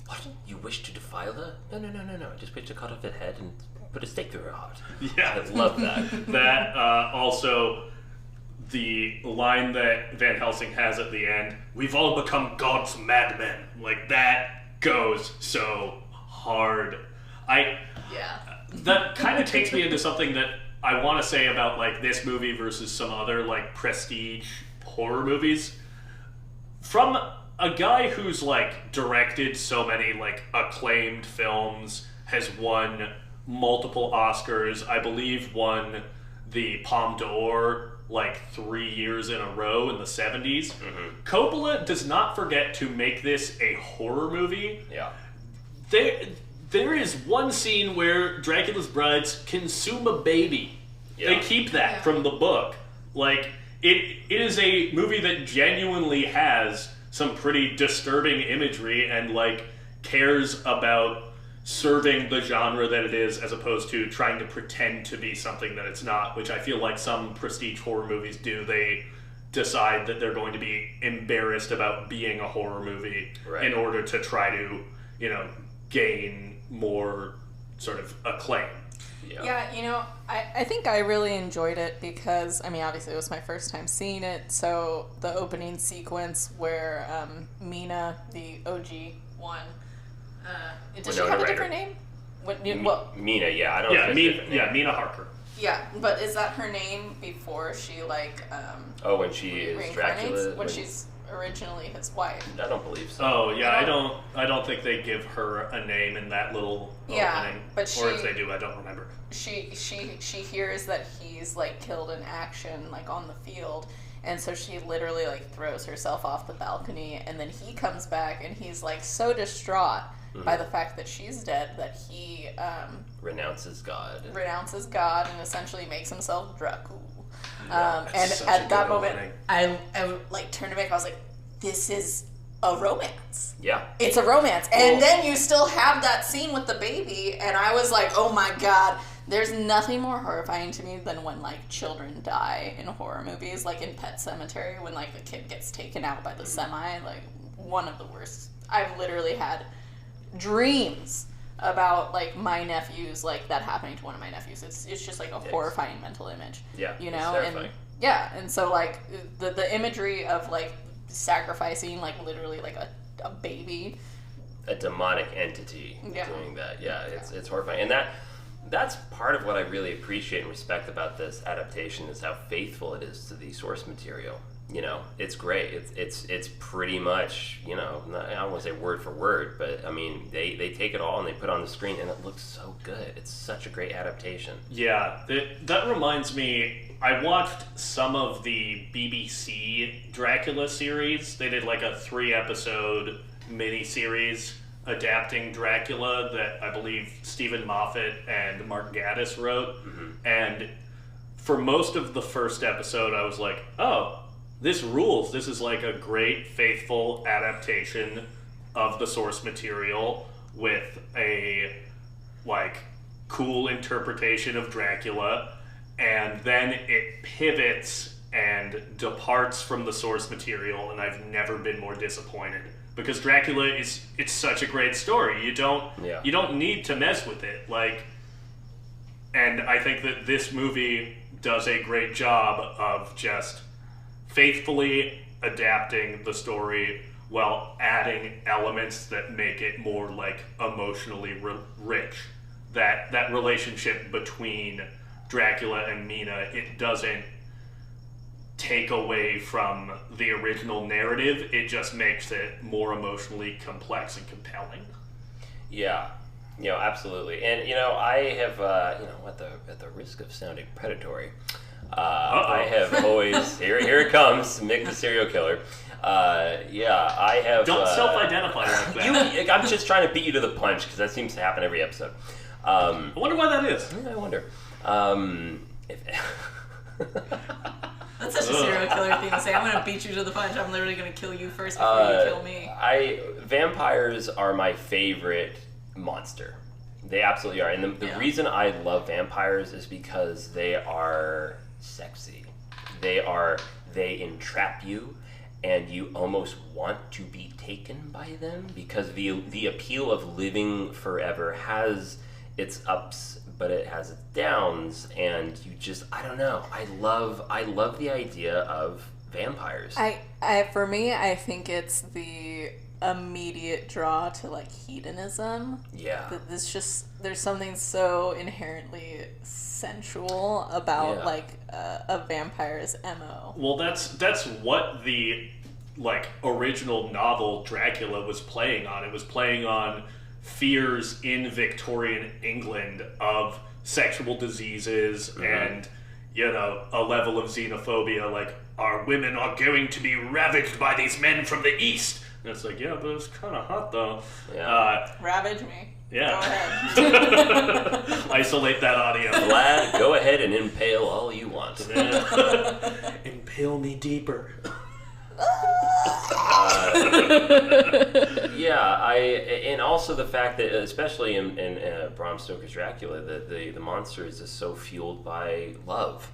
What? You wish to defile her? No. I just wish to cut off her head and put a stake through her heart. Yeah. I love that. That, also, the line that Van Helsing has at the end, we've all become God's madmen. Like, that goes so hard. yeah. That kind of takes me into something that I want to say about like this movie versus some other like prestige horror movies. From a guy who's like directed so many like acclaimed films, has won multiple Oscars, I believe won the Palme d'Or like 3 years in a row in the 70s. Coppola does not forget to make this a horror movie. Yeah. There is one scene where Dracula's brides consume a baby. Yeah. They keep that from the book. Like, it is a movie that genuinely has some pretty disturbing imagery and, like, cares about serving the genre that it is as opposed to trying to pretend to be something that it's not, which I feel like some prestige horror movies do. They decide that they're going to be embarrassed about being a horror movie in order to try to, you know, gain more sort of acclaim. Yeah, you know, I think I really enjoyed it because, I mean, obviously it was my first time seeing it, so the opening sequence where Mina, the OG one, does she have a different name? Mina, yeah, I don't know. Mina Harker. Yeah, but is that her name before she, like, when she is Dracula? When she's originally his wife? I don't believe so. Oh, yeah, I don't think they give her a name in that little opening. But or if they do, I don't remember. She hears that he's, like, killed in action, like, on the field, and so she literally, like, throws herself off the balcony, and then he comes back, and he's, like, so distraught by the fact that she's dead that he renounces God and essentially makes himself Dracula. And such at a that good moment, opening. I like turned to Mick. I was like, "This is a romance. Yeah, it's a romance." And then you still have that scene with the baby, and I was like, "Oh my god." There's nothing more horrifying to me than when, like, children die in horror movies, like in Pet Sematary, when, like, the kid gets taken out by the semi. Like, one of the worst. I've literally had dreams about, like, my nephews, like, that happening to one of my nephews. It's just, like, a horrifying mental image. Yeah, you know? it's terrifying. And so, like, the imagery of, like, sacrificing, like, literally, like, a baby. A demonic entity doing that. Yeah, it's horrifying. And that's part of what I really appreciate and respect about this adaptation is how faithful it is to the source material. You know, it's great. It's pretty much, you know, I don't want to say word for word, but I mean, they take it all and they put it on the screen and it looks so good. It's such a great adaptation. Yeah, that reminds me, I watched some of the BBC Dracula series. They did like a 3-episode mini-series adapting Dracula that I believe Stephen Moffat and Mark Gatiss wrote. And for most of the first episode, I was like, oh, this rules. This is like a great, faithful adaptation of the source material with a, like, cool interpretation of Dracula. And then it pivots and departs from the source material, and I've never been more disappointed. Because Dracula it's such a great story. You don't need to mess with it. Like, and I think that this movie does a great job of just faithfully adapting the story while adding elements that make it more, like, emotionally rich. That relationship between Dracula and Mina, it doesn't take away from the original narrative. It just makes it more emotionally complex and compelling. Yeah, you know, absolutely. And, you know, I have, you know, at the risk of sounding predatory, I have always, here it comes, Mick the serial killer. I have... Don't self-identify like that. I'm just trying to beat you to the punch, because that seems to happen every episode. I wonder why that is. I wonder. That's such a serial killer thing to say. I'm going to beat you to the punch. I'm literally going to kill you first before you kill me. Vampires are my favorite monster. They absolutely are. And the reason I love vampires is because they are sexy. They entrap you, and you almost want to be taken by them, because the appeal of living forever has its ups, but it has its downs, and you just, I don't know. I love the idea of vampires. For me, I think it's the immediate draw to like hedonism. Yeah. There's something so inherently sensual about like a vampire's MO. Well, that's what the like original novel Dracula was playing on. It was playing on fears in Victorian England of sexual diseases and, you know, a level of xenophobia, like, our women are going to be ravaged by these men from the east. And it's like, yeah, but it's kind of hot, though. Yeah. Ravage me. Yeah. Go ahead. Isolate that audio. Vlad, go ahead and impale all you want. Yeah. Impale me deeper. And also the fact that, especially in Bram Stoker's Dracula, that the monster is just so fueled by love.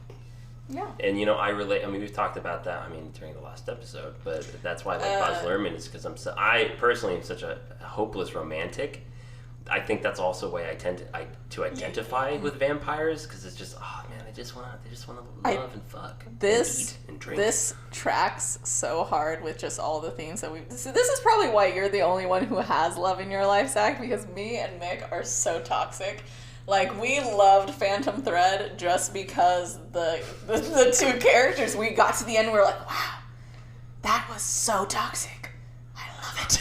Yeah. And, you know, I relate, I mean, we've talked about that, I mean, during the last episode, but that's why I like Baz Luhrmann, is because I personally am such a hopeless romantic. I think that's also why I tend to identify with vampires, because it's just, oh man, they just want to love and fuck and eat and drink. This tracks so hard with just all the things that we've... So this is probably why you're the only one who has love in your life, Zack, because me and Mick are so toxic. Like, we loved Phantom Thread just because the two characters, we got to the end and we were like, wow, that was so toxic. I love it.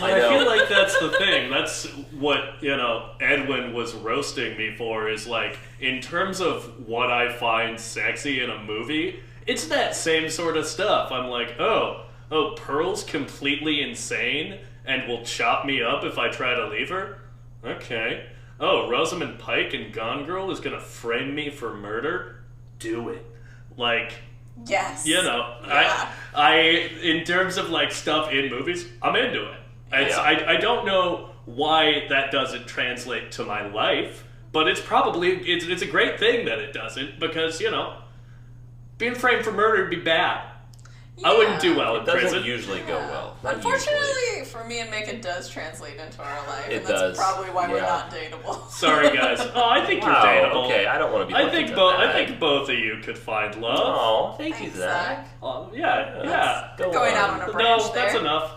I feel like that's the thing. That's what, you know, Edwin was roasting me for, is like, in terms of what I find sexy in a movie, it's that same sort of stuff. I'm like, oh, Pearl's completely insane and will chop me up if I try to leave her? Okay. Oh, Rosamund Pike in Gone Girl is gonna frame me for murder? Do it. Like... Yes. You know, yeah. I in terms of like stuff in movies, I'm into it. I don't know why that doesn't translate to my life, but it's probably it's a great thing that it doesn't, because, you know, being framed for murder would be bad. Yeah. I wouldn't do well in It doesn't prison. usually go well. Not Unfortunately, usually. for me and Mick, it does translate into our life, It and that's does. probably why we're Yeah. not dateable. Sorry, guys. Oh, I think Wow, you're dateable. okay, I don't want to be. I think both of you could find love. Oh, thank you, Thanks, Zack. Yeah. Go Going on. out on a branch No, there. that's enough.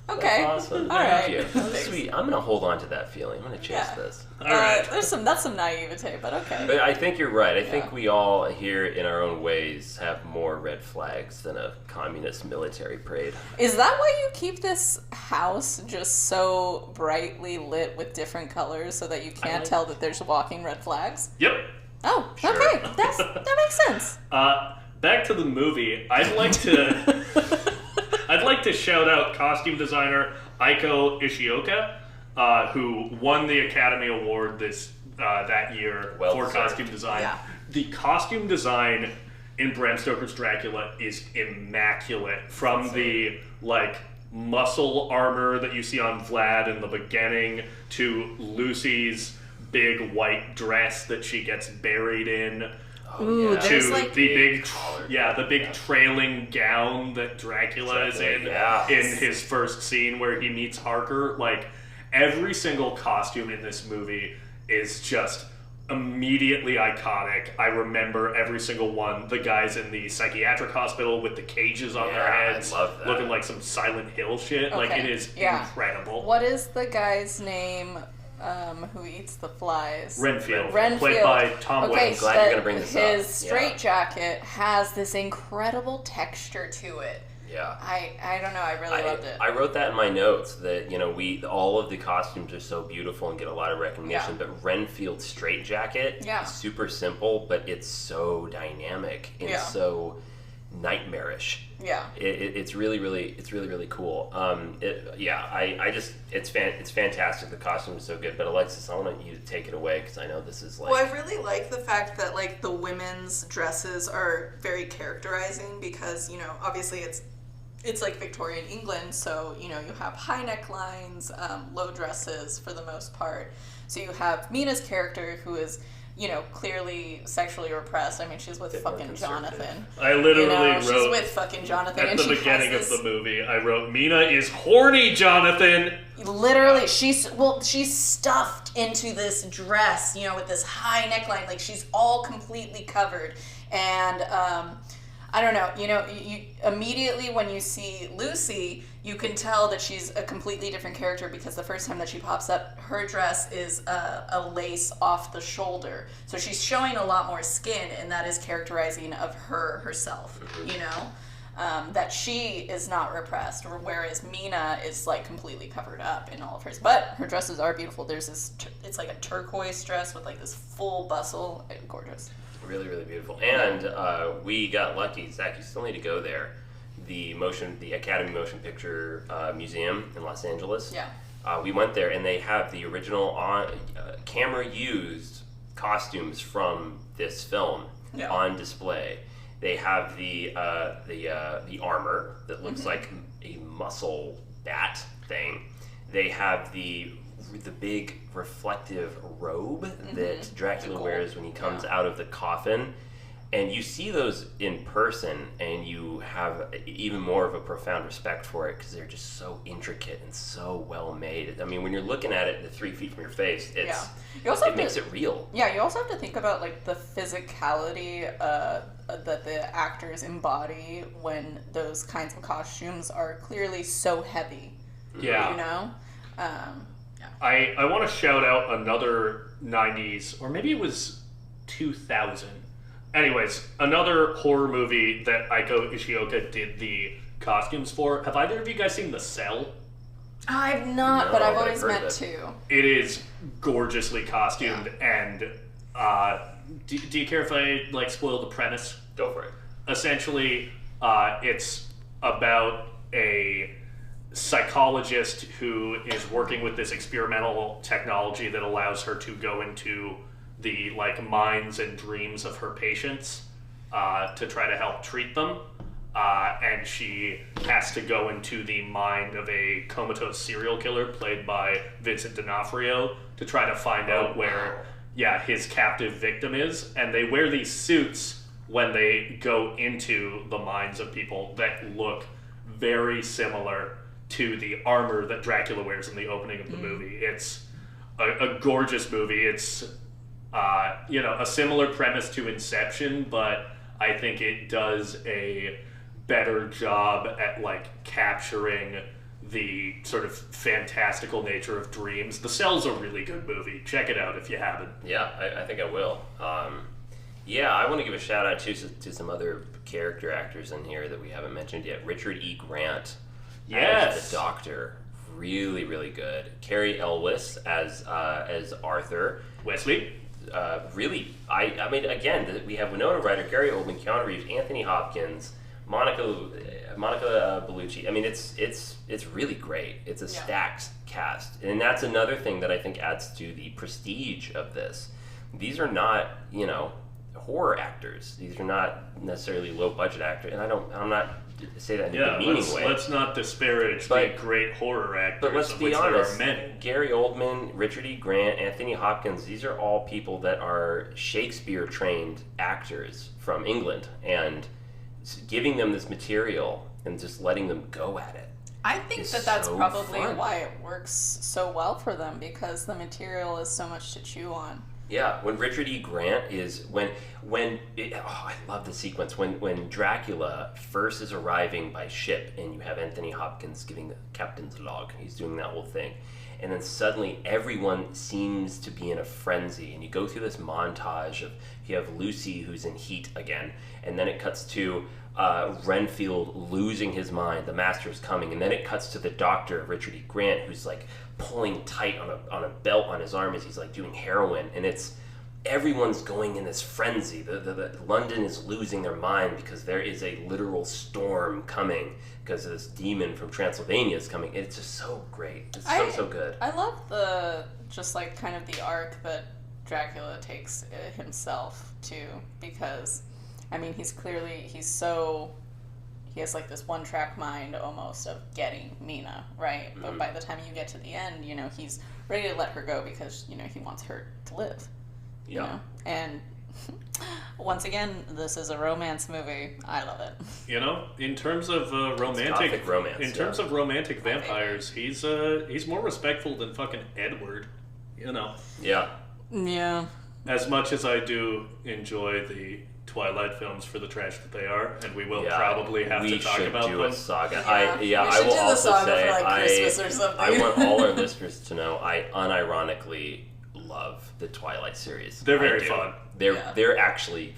Okay. That's awesome. All Thank right. you. That's Thanks. sweet. I'm gonna hold on to that feeling. I'm gonna chase Yeah. this. All right. That's some naivete, but okay. But I think you're right. I Yeah. think we all here in our own ways have more red flags than a communist military parade. Is that why you keep this house just so brightly lit with different colors so that you can't tell that there's walking red flags? Yep. Oh, Sure. okay. That makes sense. Back to the movie. I'd like to shout out costume designer Aiko Ishioka, who won the Academy Award that year Well for deserved. costume design. Yeah. The costume design in Bram Stoker's Dracula is immaculate. From the like muscle armor that you see on Vlad in the beginning to Lucy's big white dress that she gets buried in. Ooh, yeah. To there's like the big, collar. the big trailing gown that Dracula is in Yes. his first scene where he meets Harker. Like, every single costume in this movie is just immediately iconic. I remember every single one. The guys in the psychiatric hospital with the cages on their Yeah, I heads, love that. looking like some Silent Hill shit. Like, Okay, it is yeah. incredible. What is the guy's name who eats the flies? Renfield, Renfield. played by Tom Okay, Waits. Glad you're gonna bring this up. his Yeah. straitjacket has this incredible texture to it. Yeah. I don't know, I really loved it. I wrote that in my notes that, you know, all of the costumes are so beautiful and get a lot of recognition, Yeah. but Renfield's straitjacket Yeah. is super simple, but it's so dynamic and Yeah. so nightmarish. Yeah. It's really cool. It's fantastic. The costume is so good. But Alexis, I want you to take it away because I know this is like. Well, I really like the fact that like the women's dresses are very characterizing because, you know, obviously it's like Victorian England, so, you know, you have high necklines, low dresses for the most part. So you have Mina's character who is, you know, clearly sexually repressed. I mean, she's with fucking Jonathan. I literally She's wrote with fucking Jonathan. at and the she beginning has of the movie, I wrote, Mina is horny, Jonathan! Literally, she's stuffed into this dress, you know, with this high neckline. Like, she's all completely covered. And I don't know. You immediately when you see Lucy, you can tell that she's a completely different character because the first time that she pops up, her dress is a lace off the shoulder. So she's showing a lot more skin, and that is characterizing of herself, that she is not repressed, whereas Mina is like completely covered up in all of hers. But her dresses are beautiful. There's this, it's like a turquoise dress with like this full bustle. Gorgeous. Really, really beautiful. And we got lucky. Zach, you still need to go there. The Academy Motion Picture Museum in Los Angeles. Yeah. We went there, and they have the original camera-used costumes from this film on display. They have the armor that looks like a muscle bat thing. They have the big reflective robe that Dracula wears when he comes out of the coffin. And you see those in person, and you have even more of a profound respect for it because they're just so intricate and so well made. I mean, when you're looking at it 3 feet from your face, it makes it real. Yeah, you also have to think about like the physicality that the actors embody when those kinds of costumes are clearly so heavy. Yeah. I want to shout out another 90s, or maybe it was 2000. Anyways, another horror movie that Aiko Ishioka did the costumes for. Have either of you guys seen The Cell? I've not, but I've always meant to. It is gorgeously costumed, and do you care if I spoil the premise? Go for it. Essentially, it's about a psychologist who is working with this experimental technology that allows her to go into the minds and dreams of her patients to try to help treat them, and she has to go into the mind of a comatose serial killer played by Vincent D'Onofrio to try to find out where his captive victim is. And they wear these suits when they go into the minds of people that look very similar to the armor that Dracula wears in the opening of the movie. It's a gorgeous movie. It's a similar premise to Inception, but I think it does a better job at capturing the sort of fantastical nature of dreams. The Cell's a really good movie. Check it out if you haven't. Yeah, I think I will. I want to give a shout out to some other character actors in here that we haven't mentioned yet. Richard E. Grant as the Doctor, really, really good. Carrie Elwes as Arthur. Wesley. Really, I mean, again, we have Winona Ryder, Gary Oldman, Keanu Reeves, Anthony Hopkins, Monica Bellucci. I mean, it's really great. It's a stacked cast, and that's another thing that I think adds to the prestige of this. These are not, horror actors. These are not necessarily low budget actors, and I'm not say that in a demeaning way. Let's not disparage the great horror actors. But let's be honest, there are many. Gary Oldman, Richard E. Grant, Anthony Hopkins, these are all people that are Shakespeare-trained actors from England, and giving them this material and just letting them go at it. I think that's so probably why it works so well for them, because the material is so much to chew on. Yeah, when Richard E. Grant is I love the sequence when Dracula first is arriving by ship, and you have Anthony Hopkins giving the captain's log. He's doing that whole thing, and then suddenly everyone seems to be in a frenzy, and you go through this montage of you have Lucy who's in heat again, and then it cuts to Renfield losing his mind. The Master's coming, and then it cuts to the Doctor, Richard E. Grant, who's pulling tight on a belt on his arm as he's doing heroin, and everyone's going in this frenzy. The London is losing their mind because there is a literal storm coming because this demon from Transylvania is coming. It's just so great. It's so good. I love the kind of the arc that Dracula takes himself to, because I mean he has this one-track mind almost of getting Mina, right? Mm-hmm. But by the time you get to the end, he's ready to let her go because, he wants her to live. You know? And once again, this is a romance movie. I love it. In terms of romantic romance, terms of romantic vampires, he's more respectful than fucking Edward. Yeah. Yeah. As much as I do enjoy the Twilight films for the trash that they are, and we will probably have to talk about them. We should do a saga. Yeah. I will also say, for, like, Christmas or something. I want all our listeners to know I unironically love the Twilight series. They're very fun. They're actually,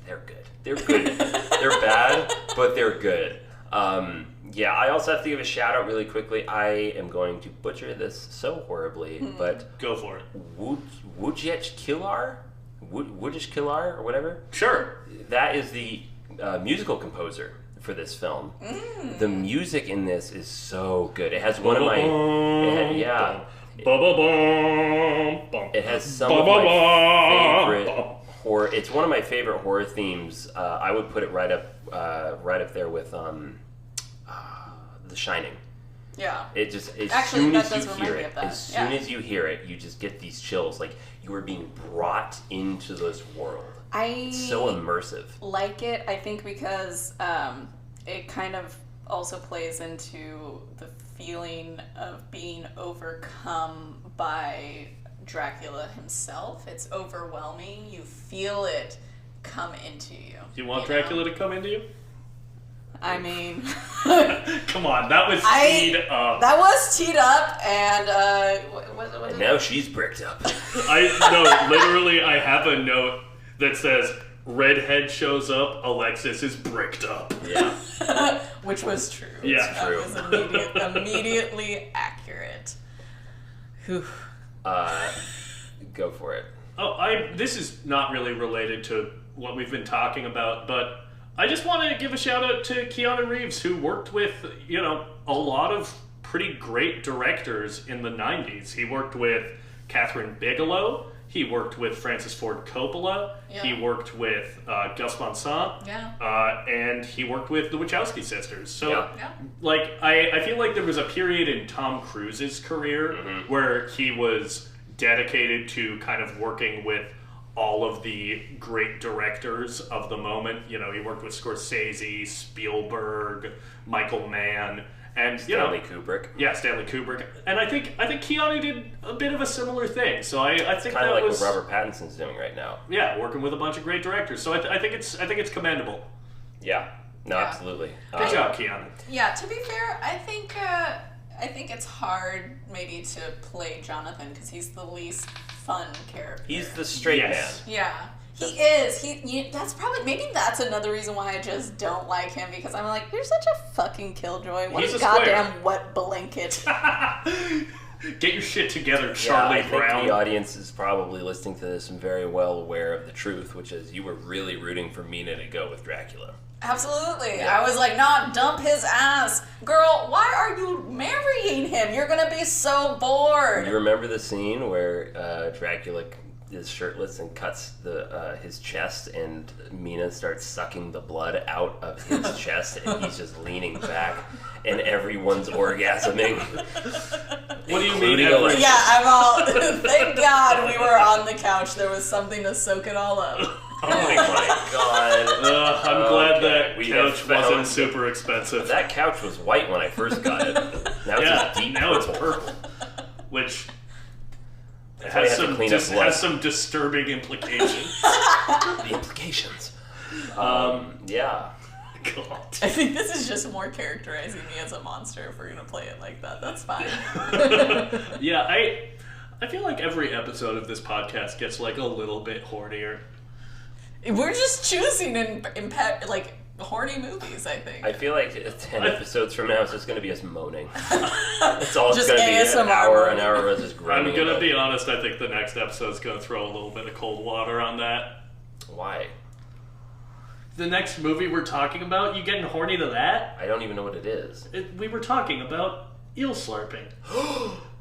they're good. They're good. They're bad, but they're good. I also have to give a shout out really quickly. I am going to butcher this so horribly, but go for it. Wujciech Kilar? Wujciech Kilar or whatever? Sure. That is the musical composer for this film. The music in this is so good. It has one of my... It has some of my favorite horror... It's one of my favorite horror themes. I would put it right up there with The Shining. Yeah. It just as Actually, soon as you hear it, you just get these chills. Like you are being brought into this world. It's so immersive. Like it, I think, because it kind of also plays into the feeling of being overcome by Dracula himself. It's overwhelming. You feel it come into you. You want Dracula to come into you? I mean... Come on, that was teed up. That was teed up, and... and now she's bricked up. Literally, I have a note that says, redhead shows up, Alexis is bricked up. Yeah. Which was true. Yeah, that true. was immediately accurate. Whew. Go for it. This is not really related to what we've been talking about, but I just want to give a shout out to Keanu Reeves, who worked with, a lot of pretty great directors in the 90s. He worked with Catherine Bigelow. He worked with Francis Ford Coppola. Yeah. He worked with Gus Van Sant. Yeah. And he worked with the Wachowski sisters. So, Yeah. I feel like there was a period in Tom Cruise's career where he was dedicated to kind of working with all of the great directors of the moment. He worked with Scorsese, Spielberg, Michael Mann, and Stanley Kubrick. Yeah, Stanley Kubrick. And I think Keanu did a bit of a similar thing. So I think kind that of like was what Robert Pattinson's doing right now. Yeah, working with a bunch of great directors. So I think it's commendable. Yeah. No, absolutely. Good job, Keanu. Yeah. To be fair, I think it's hard maybe to play Jonathan because he's the least fun character. He's the straight man. Yeah. He is. That's another reason why I just don't like him, because I'm like, you're such a fucking killjoy. What a goddamn wet blanket. Get your shit together, Charlie Brown. I think the audience is probably listening to this and very well aware of the truth, which is you were really rooting for Mina to go with Dracula. Absolutely. Yeah. I was like, nah, dump his ass. Girl, why are you marrying him? You're gonna be so bored. You remember the scene where Dracula is shirtless and cuts his chest, and Mina starts sucking the blood out of his chest, and he's just leaning back, and everyone's orgasming. What do you mean? Yeah, I'm all. Thank God we were on the couch. There was something to soak it all up. Oh my God! I'm glad that couch wasn't super expensive. That couch was white when I first got it. Now it's just deep purple. It's purple, which has some disturbing implications. The implications. Yeah. God. I think this is just more characterizing me as a monster if we're gonna play it like that. That's fine. Yeah, I feel like every episode of this podcast gets like a little bit hornier. We're just choosing horny movies, I think. I feel like 10 episodes from now it's just going to be us moaning. It's all just going to be ASMR an hour of just groaning. I'm going to be honest, I think the next episode's going to throw a little bit of cold water on that. Why? The next movie we're talking about, you getting horny to that? I don't even know what it is. We were talking about eel slurping.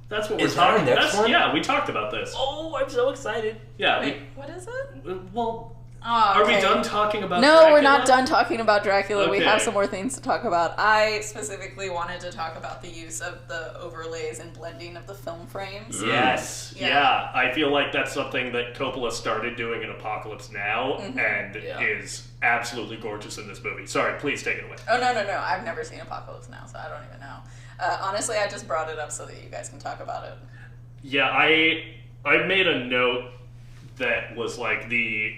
That's what is we're talking about. Next one? Yeah, we talked about this. Oh, I'm so excited. Yeah. Wait, what is it? Well... Oh, okay. Are we done talking about No, Dracula? we're not done talking about Dracula. Okay. We have some more things to talk about. I specifically wanted to talk about the use of the overlays and blending of the film frames. Yes. Yeah. I feel like that's something that Coppola started doing in Apocalypse Now and is absolutely gorgeous in this movie. Sorry, please take it away. Oh, no. I've never seen Apocalypse Now, so I don't even know. Honestly, I just brought it up so that you guys can talk about it. Yeah, I made a note that was like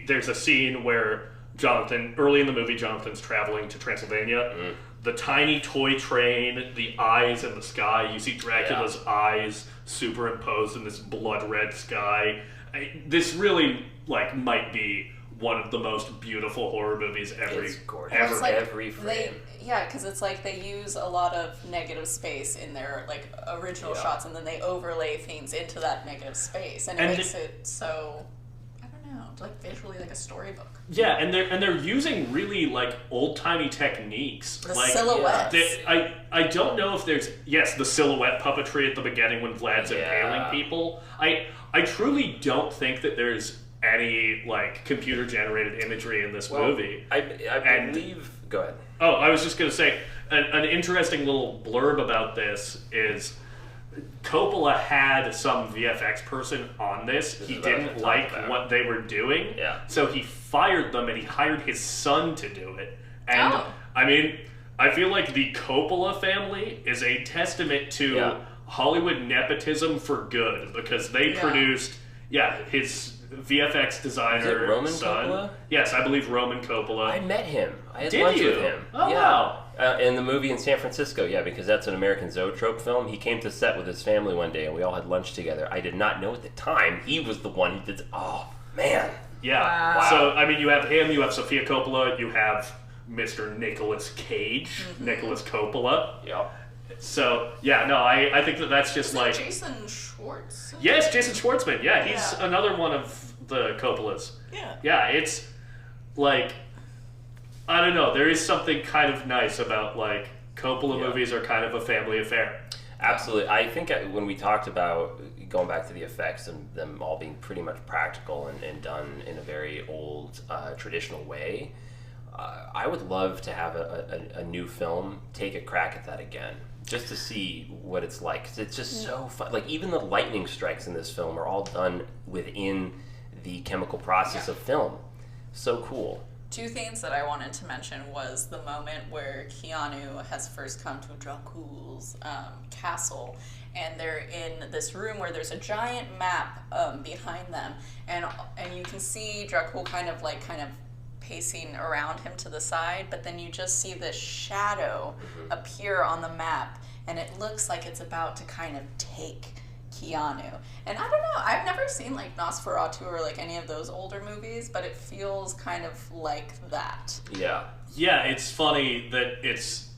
there's a scene where early in the movie, Jonathan's traveling to Transylvania. The tiny toy train, the eyes in the sky. You see Dracula's eyes superimposed in this blood red sky. This really might be one of the most beautiful horror movies ever. It's gorgeous. Ever. Every frame. Because it's like they use a lot of negative space in their original shots, and then they overlay things into that negative space, and it makes it so, I don't know, visually like a storybook. Yeah, and they're using really old-timey techniques. The silhouettes. I don't know if there's the silhouette puppetry at the beginning when Vlad's impaling people. I truly don't think that there's any computer-generated imagery in this movie. I believe. Go ahead. Oh, I was just going to say, an interesting little blurb about this is Coppola had some VFX person on this. He didn't like what they were doing, so he fired them and he hired his son to do it. And, I mean, I feel like the Coppola family is a testament to Hollywood nepotism for good, because they produced, his VFX designer. Is it Roman son. Coppola? Yes, I believe Roman Coppola. I met him. I had Did lunch you? with him. Oh, wow. In the movie in San Francisco, because that's an American Zoetrope film. He came to set with his family one day, and we all had lunch together. I did not know at the time he was the one who did. Oh man. Yeah. Wow. So I mean, you have him. You have Sofia Coppola. You have Mr. Nicolas Cage. Nicolas Coppola. Yep. So I think that's just Jason Schwartz. Yes, Jason Schwartzman. Yeah, he's another one of the Coppolas. Yeah, it's I don't know. There is something kind of nice about Coppola movies are kind of a family affair. Absolutely. I think when we talked about going back to the effects and them all being pretty much practical and done in a very old traditional way, I would love to have a new film take a crack at that again, just to see what it's like. 'Cause it's just so fun. Even the lightning strikes in this film are all done within the chemical process of film. So cool. Two things that I wanted to mention was the moment where Keanu has first come to Dracula's castle, and they're in this room where there's a giant map behind them, and you can see Dracula kind of pacing around him to the side, but then you just see this shadow appear on the map, and it looks like it's about to kind of take Keanu. And I don't know, I've never seen Nosferatu or any of those older movies, but it feels kind of like that. Yeah, it's funny that it's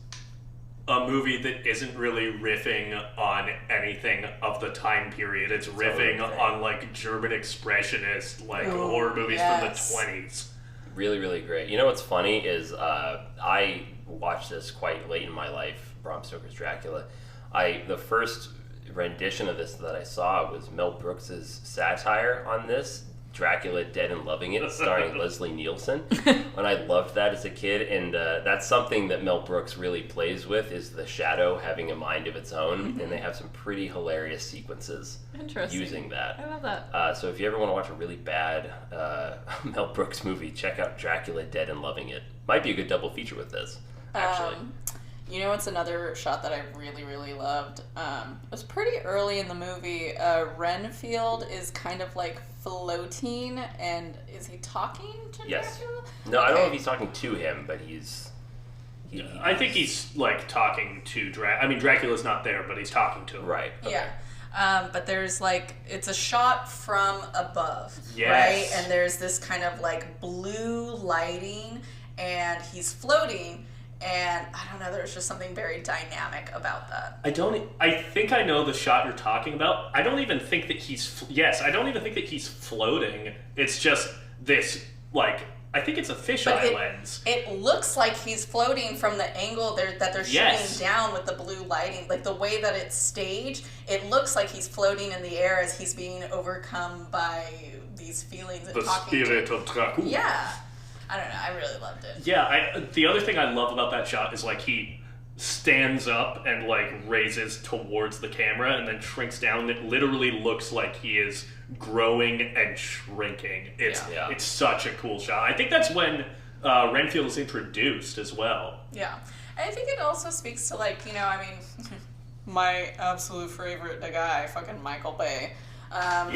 a movie that isn't really riffing on anything of the time period. It's riffing on German expressionist horror movies from the 20s. Really, really great. You know what's funny is I watched this quite late in my life, Bram Stoker's Dracula. The first rendition of this that I saw was Mel Brooks's satire on this, Dracula Dead and Loving It, starring Leslie Nielsen. And I loved that as a kid, and that's something that Mel Brooks really plays with, is the shadow having a mind of its own, and they have some pretty hilarious sequences using that. I love that. So if you ever want to watch a really bad Mel Brooks movie, check out Dracula Dead and Loving It. Might be a good double feature with this, actually. You know, it's another shot that I really, really loved. It was pretty early in the movie. Renfield is kind of floating, and is he talking to Dracula? No, I don't know if he's talking to him, but I think he's talking to Dracula. I mean, Dracula's not there, but he's talking to him. Right. Okay. Yeah. But there's it's a shot from above, yes. Right? And there's this kind of blue lighting, and he's floating. And I don't know, there's just something very dynamic about that. I think I know the shot you're talking about. I don't even think that I don't even think that he's floating. It's just this, I think it's a fisheye lens. It looks like he's floating from the angle that they're shooting down with the blue lighting. The way that it's staged, it looks like he's floating in the air as he's being overcome by these feelings and the talking spirit of Dracula. Yeah. I don't know. I really loved it. Yeah, the other thing I love about that shot is he stands up and raises towards the camera and then shrinks down. It literally looks like he is growing and shrinking. It's such a cool shot. I think that's when Renfield is introduced as well. Yeah, and I think it also speaks to my absolute favorite guy, fucking Michael Bay. Yeah,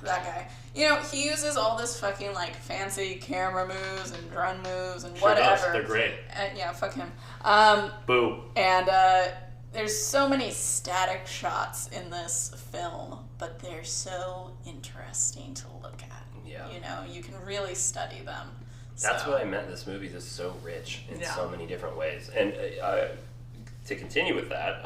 that guy. You know, he uses all this fucking, like, fancy camera moves and drone moves and whatever. Does. They're great. Yeah, fuck him. Boo. And there's so many static shots in this film, but they're so interesting to look at. Yeah. You know, you can really study them. That's what I meant. This movie is so rich in so many different ways. And to continue with that,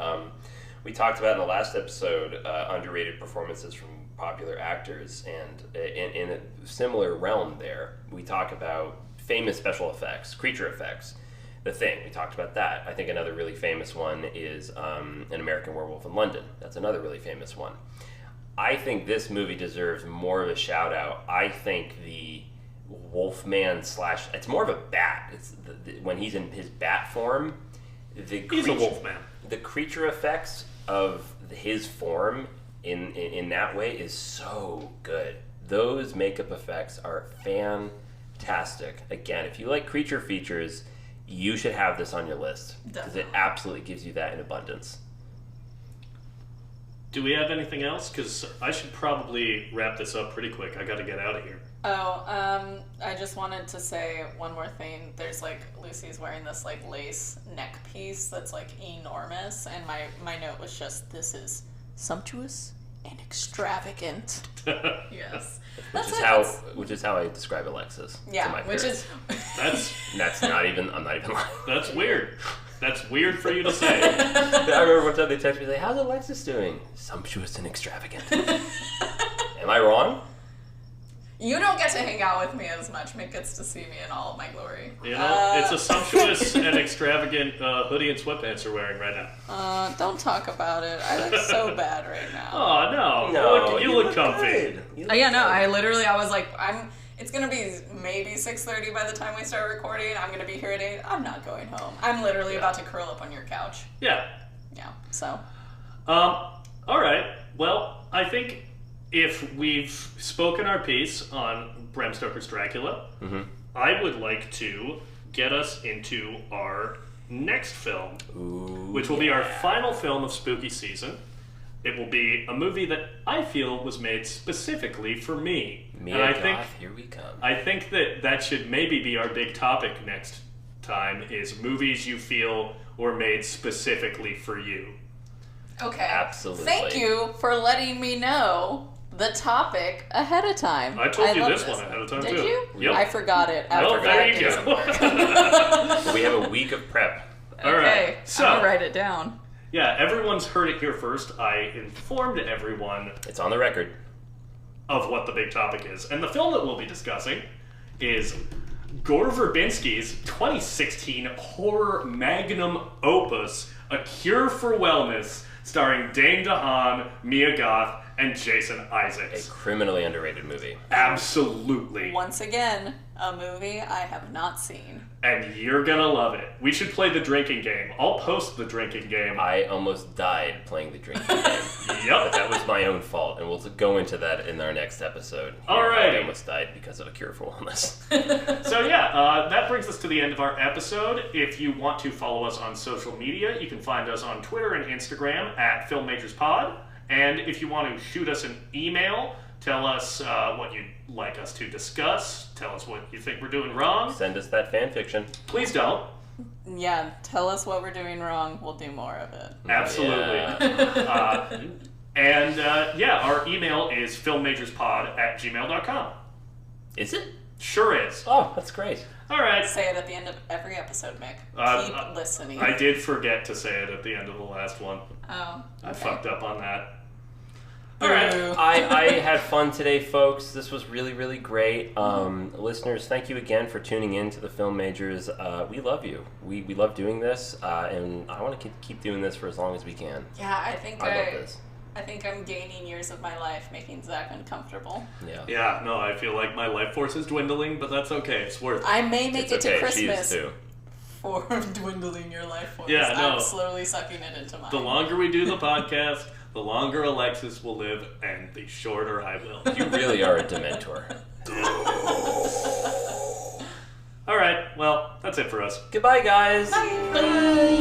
we talked about in the last episode underrated performances from popular actors, and in a similar realm there, we talk about famous special effects, creature effects. The Thing, we talked about that. I think another really famous one is An American Werewolf in London. That's another really famous one. I think this movie deserves more of a shout out. I think the Wolfman / it's more of a bat. It's when he's in his bat form. He's a Wolfman. The creature effects of his form in that way is so good. Those makeup effects are fantastic. Again, if you like creature features, you should have this on your list because it absolutely gives you that in abundance. Do we have anything else? Because I should probably wrap this up pretty quick. I got to get out of here. Oh, I just wanted to say one more thing. There's, like, Lucy's wearing this, like, lace neck piece that's, like, enormous, and my note was just, this is sumptuous and extravagant. Yes. Which is how I describe Alexis. Yeah, to my which parents. That's I'm not even lying. That's weird. That's weird for you to say. I remember one time they texted me, like, how's Alexis doing? Sumptuous and extravagant. Am I wrong? You don't get to hang out with me as much. Mick gets to see me in all of my glory. You know, it's a sumptuous and extravagant hoodie and sweatpants you're wearing right now. Don't talk about it. I look so bad right now. Oh, no. You look comfy. I was like, it's going to be maybe 6:30 by the time we start recording. I'm going to be here at 8. I'm not going home. I'm literally about to curl up on your couch. Yeah. Yeah, so. All right. Well, I think if we've spoken our piece on Bram Stoker's Dracula, I would like to get us into our next film, which will be our final film of spooky season. It will be a movie that I feel was made specifically for me. Here we come. I think that should maybe be our big topic next time, is movies you feel were made specifically for you. Okay. Absolutely. Thank you for letting me know the topic ahead of time. I told you this one ahead of time, too. Did you? Yep. I forgot it. Well, there you go. We have a week of prep. All right. So, I'm going to write it down. Yeah, everyone's heard it here first. I informed everyone It's on the record. of what the big topic is. And the film that we'll be discussing is Gore Verbinski's 2016 horror magnum opus, A Cure for Wellness, starring Dane DeHaan, Mia Goth, and Jason A Isaacs. criminally underrated movie. Absolutely. Once again, a movie I have not seen. And you're gonna love it. We should play the drinking game. I'll post the drinking game. I almost died playing the drinking game. But Yep. that was my own fault, and we'll go into that in our next episode. Alrighty. I almost died because of A Cure for Wellness. So yeah, that brings us to the end of our episode. If you want to follow us on social media, you can find us on Twitter and Instagram at FilmMajorsPod. And if you want to shoot us an email, tell us what you'd like us to discuss, tell us what you think we're doing wrong. Send us that fan fiction. Please don't. Yeah, tell us what we're doing wrong. We'll do more of it. Absolutely. Yeah. Our email is filmmajorspod@gmail.com. Is it? Sure is. Oh, that's great. All right. Say it at the end of every episode, Mick. Keep listening. I did forget to say it at the end of the last one. Oh, okay. I fucked up on that. All right. I had fun today, folks. This was really, really great. Listeners, thank you again for tuning in to the Film Majors. We love you. We love doing this, and I want to keep doing this for as long as we can. Yeah, I think I love this. I think I'm gaining years of my life making Zack uncomfortable. Yeah. Yeah, no, I feel like my life force is dwindling, but that's okay. It's worth it. I may make it to She is Christmas too. for dwindling your life force. Yeah, no. I'm slowly sucking it into mine. The longer we do the podcast, the longer Alexis will live, and the shorter I will. You really are a Dementor. All right, well, that's it for us. Goodbye, guys. Bye. Bye.